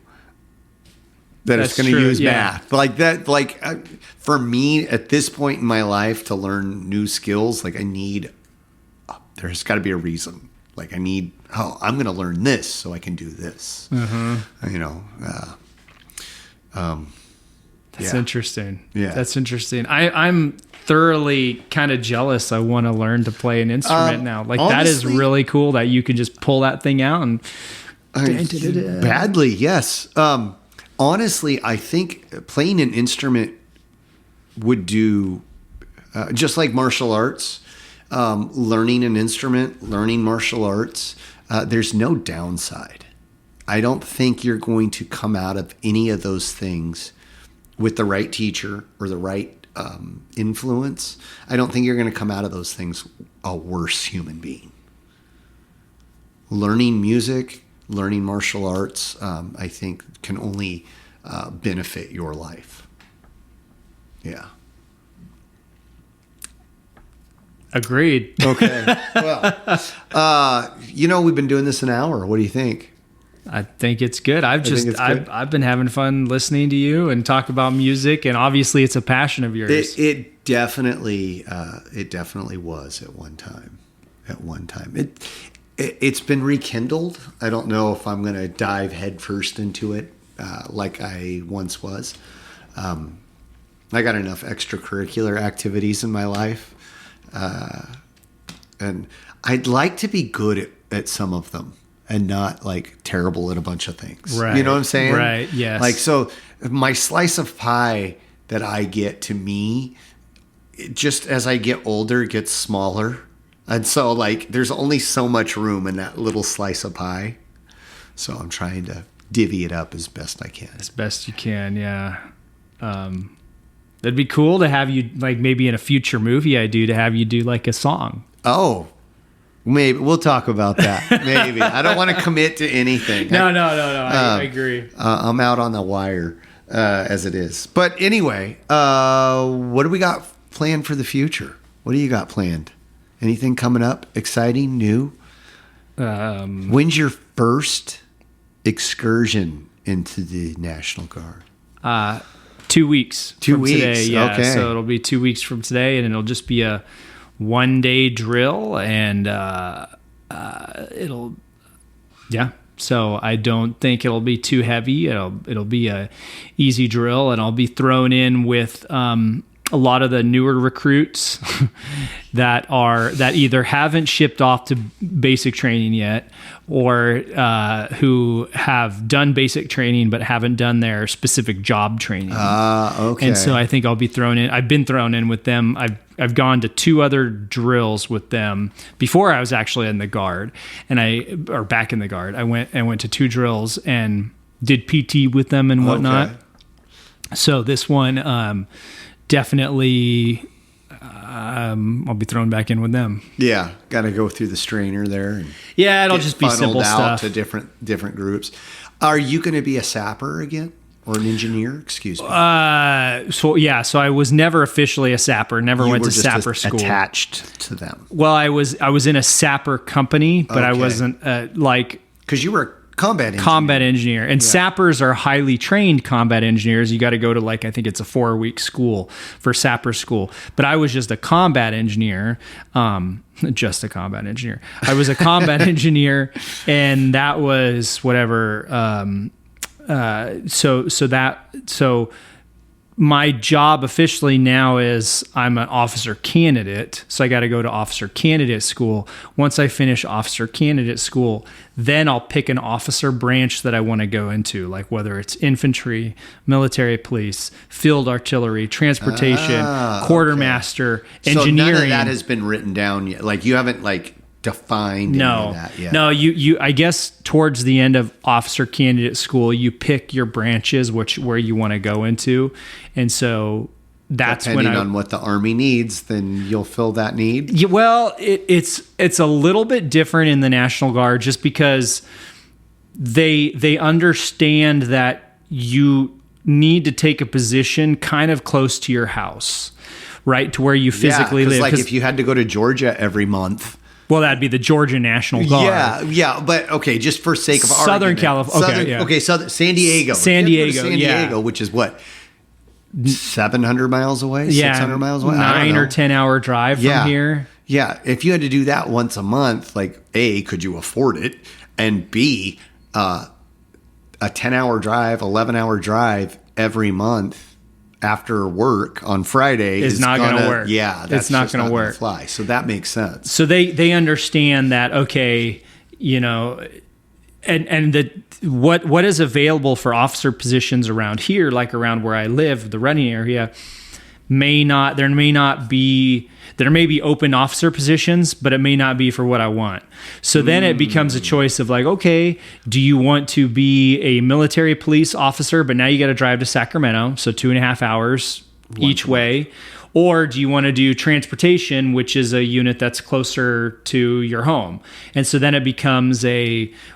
That's going to use math. Like that. Like for me, at this point in my life, to learn new skills, like there's got to be a reason. Like I'm going to learn this so I can do this. Mm-hmm. You know. That's interesting. Yeah. That's interesting. I'm thoroughly kind of jealous. I want to learn to play an instrument now. Like honestly, that is really cool that you can just pull that thing out and badly. Yes. Honestly, I think playing an instrument would do just like martial arts, learning an instrument, learning martial arts. There's no downside. I don't think you're going to come out of any of those things with the right teacher or the right influence. I don't think you're going to come out of those things a worse human being. Learning music, learning martial arts, I think can only benefit your life. Yeah. Agreed. Okay. Well, we've been doing this an hour. What do you think? I think it's good. I've been having fun listening to you and talk about music, and obviously it's a passion of yours. It definitely was at one time. It's been rekindled. I don't know if I'm going to dive headfirst into it like I once was. I got enough extracurricular activities in my life, and I'd like to be good at some of them. And not like terrible at a bunch of things. Right. You know what I'm saying? Right. Yes. Like, so my slice of pie that I get, to me, just as I get older, it gets smaller. And so like, there's only so much room in that little slice of pie. So I'm trying to divvy it up as best I can. As best you can. Yeah. That'd be cool to have you, like maybe in a future movie to have you do like a song. Oh, maybe we'll talk about that. Maybe I don't want to commit to anything. No. I agree. I'm out on the wire as it is. But anyway, what do we got planned for the future? What do you got planned? Anything coming up? Exciting, new? When's your first excursion into the National Guard? 2 weeks. 2 weeks. Today, yeah. Okay. So it'll be 2 weeks from today, and it'll just be a 1-day drill, and so I don't think it'll be too heavy. It'll be a easy drill, and I'll be thrown in with a lot of the newer recruits that either haven't shipped off to basic training yet, or who have done basic training but haven't done their specific job training. Okay. And so I think I'll be thrown in. I've been thrown in with them. I've gone to 2 other drills with them before I was actually in the Guard, or back in the Guard. I went to 2 drills and did PT with them and whatnot. Okay. So this one, definitely, I'll be thrown back in with them. Yeah, got to go through the strainer there. And it'll just be simple out stuff to different groups. Are you going to be a sapper again, or an engineer? Excuse me. So I was never officially a sapper. Never You went were to just sapper school. attached to them. Well, I was in a sapper company, but I Okay. wasn't Because you were a combat engineer. combat engineer. And sappers are highly trained combat engineers. You got to go to I think it's a 4-week school for sapper school. But I was just a combat engineer. Just a combat engineer. I was a combat engineer, and that was whatever. So my job officially now is I'm an officer candidate. So I got to go to officer candidate school. Once I finish officer candidate school, then I'll pick an officer branch that I want to go into, like whether it's infantry, military police, field artillery, transportation, quartermaster, engineering. So none of that has been written down yet. Like you haven't defined any of that yet. No, you I guess towards the end of officer candidate school, you pick your branches, where you want to go into. And so that's depending on what the Army needs, then you'll fill that need. Yeah, well, it's a little bit different in the National Guard just because they understand that you need to take a position kind of close to your house, right? To where you physically live. Like if you had to go to Georgia every month. Well, that'd be the Georgia National Guard. Yeah, but okay, just for sake of Southern argument. California. Okay, San Diego. San Diego, which is what? 700 miles away? Yeah, 600 miles away? 9 or 10 hour drive from here. Yeah, if you had to do that once a month, A, could you afford it? And B, a 10-hour drive, 11-hour drive every month after work on Friday is not going to work. Yeah, it's not going to work. Fly. So that makes sense. So they understand that, okay, and what is available for officer positions around here, like around where I live, the Reading area, there may be open officer positions, but it may not be for what I want. So then it becomes a choice of okay, do you want to be a military police officer, but now you got to drive to Sacramento, so 2.5 hours each way, or do you want to do transportation, which is a unit that's closer to your home? And so then it becomes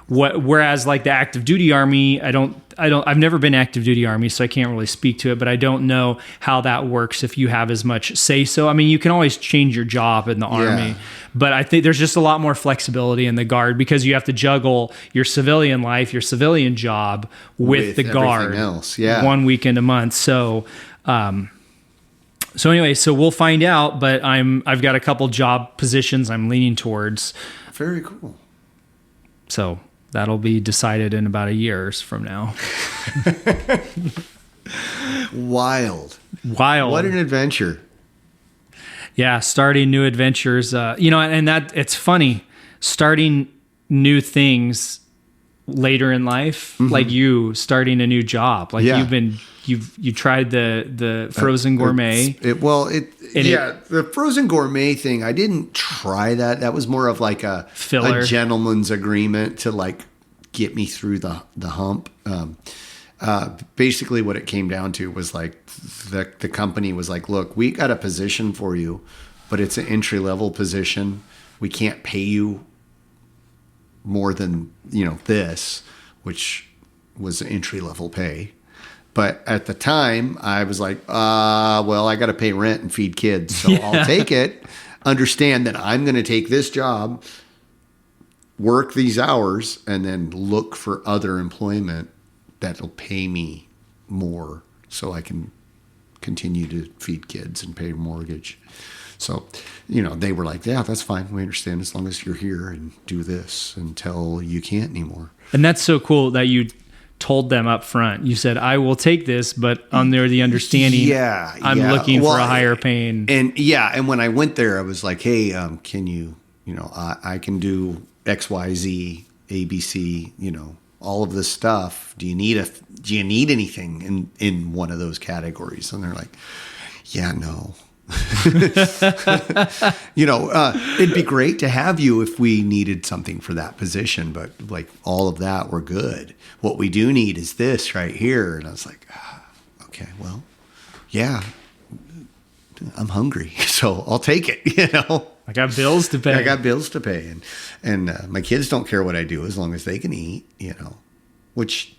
whereas the active duty Army, I've never been active duty Army, so I can't really speak to it, but I don't know how that works if you have as much say so. I mean, you can always change your job in the Army, but I think there's just a lot more flexibility in the Guard because you have to juggle your civilian life, your civilian job with the Guard else. 1 weekend a month. So anyway, so we'll find out, but I've got a couple job positions I'm leaning towards. Very cool. So that'll be decided in about a year from now. Wild. What an adventure. Yeah, starting new adventures. And that it's funny, starting new things later in life, like you starting a new job. You tried the frozen gourmet. The frozen gourmet thing, I didn't try that. That was more of a filler, a gentleman's agreement to get me through the hump. Basically what it came down to was the company was look, we got a position for you, but it's an entry level position. We can't pay you more than, this, which was entry level pay. But at the time I was well, I got to pay rent and feed kids. So I'll take it. Understand that I'm going to take this job, work these hours, and then look for other employment that'll pay me more so I can continue to feed kids and pay a mortgage. So, they were yeah, that's fine. We understand as long as you're here and do this until you can't anymore. And that's so cool that you told them up front. You said, I will take this, but under the understanding I'm looking for a higher paying. And when I went there, I was hey, can you, I can do X, Y, Z, ABC, all of this stuff. Do you need anything in one of those categories? And they're yeah, no. It'd be great to have you if we needed something for that position, but all of that, we're good. What we do need is this right here. And I was okay, well, yeah, I'm hungry, so I'll take it. I got bills to pay. And my kids don't care what I do as long as they can eat. Which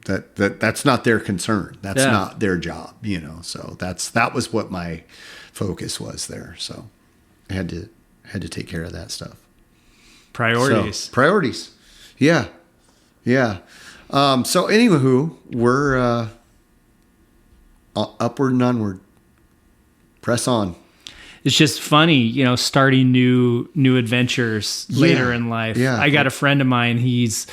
that's not their concern. That's Yeah. not their job, you know. So that was what my focus was there. So I had to take care of that stuff. Priorities. So, priorities. Yeah. Yeah. So anywho, we're upward and onward. Press on. It's just funny, you know, starting new adventures later Yeah. in life. Yeah. I got a friend of mine. He's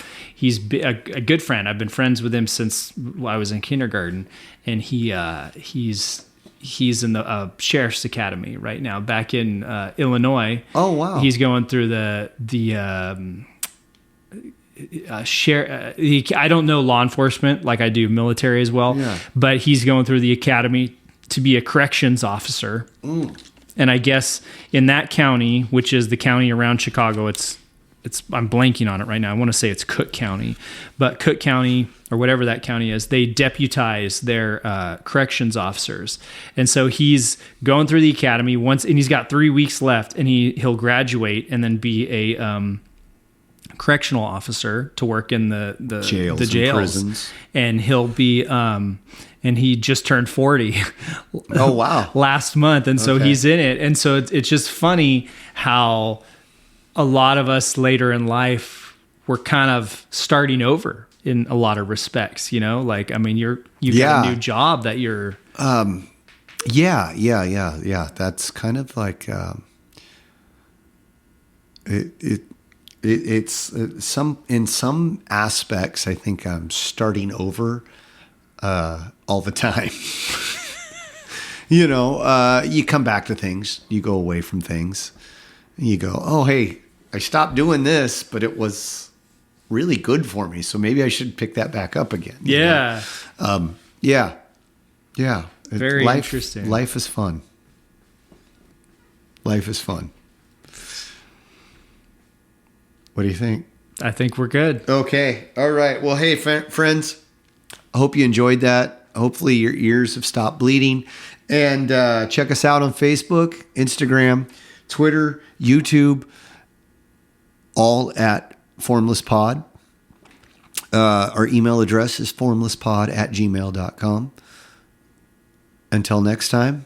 a good friend. I've been friends with him since I was in kindergarten, and he's in the sheriff's academy right now back in Illinois. Oh wow. He's going through the I don't know law enforcement like I do military as well, Yeah. but he's going through the academy to be a corrections officer. And I guess in that county, which is the county around Chicago, it's I'm blanking on it right now. I want to say it's Cook County, but Cook County or whatever that county is, they deputize their corrections officers. And so he's going through the academy once, and he's got 3 weeks left, and he'll graduate and then be a correctional officer to work in the Jails and jails. prisons. And he'll be and he just turned 40 Oh wow. last month, and so Okay. he's in it. And so it's just funny how a lot of us later in life, we're kind of starting over in a lot of respects, you know, like, I mean, you've got a new job that you're, Yeah. That's kind of like it's in some aspects. I think I'm starting over all the time. You know, you come back to things, you go away from things, and you go, oh hey, I stopped doing this, but it was really good for me, so maybe I should pick that back up again. you know? yeah. Yeah. Very interesting. Life is fun. Life is fun. What do you think? I think we're good. Okay. All right. Well, hey, friends, I hope you enjoyed that. Hopefully your ears have stopped bleeding. And check us out on Facebook, Instagram, Twitter, YouTube, all at Formless Pod. Our email address is formlesspod@gmail.com. Until next time,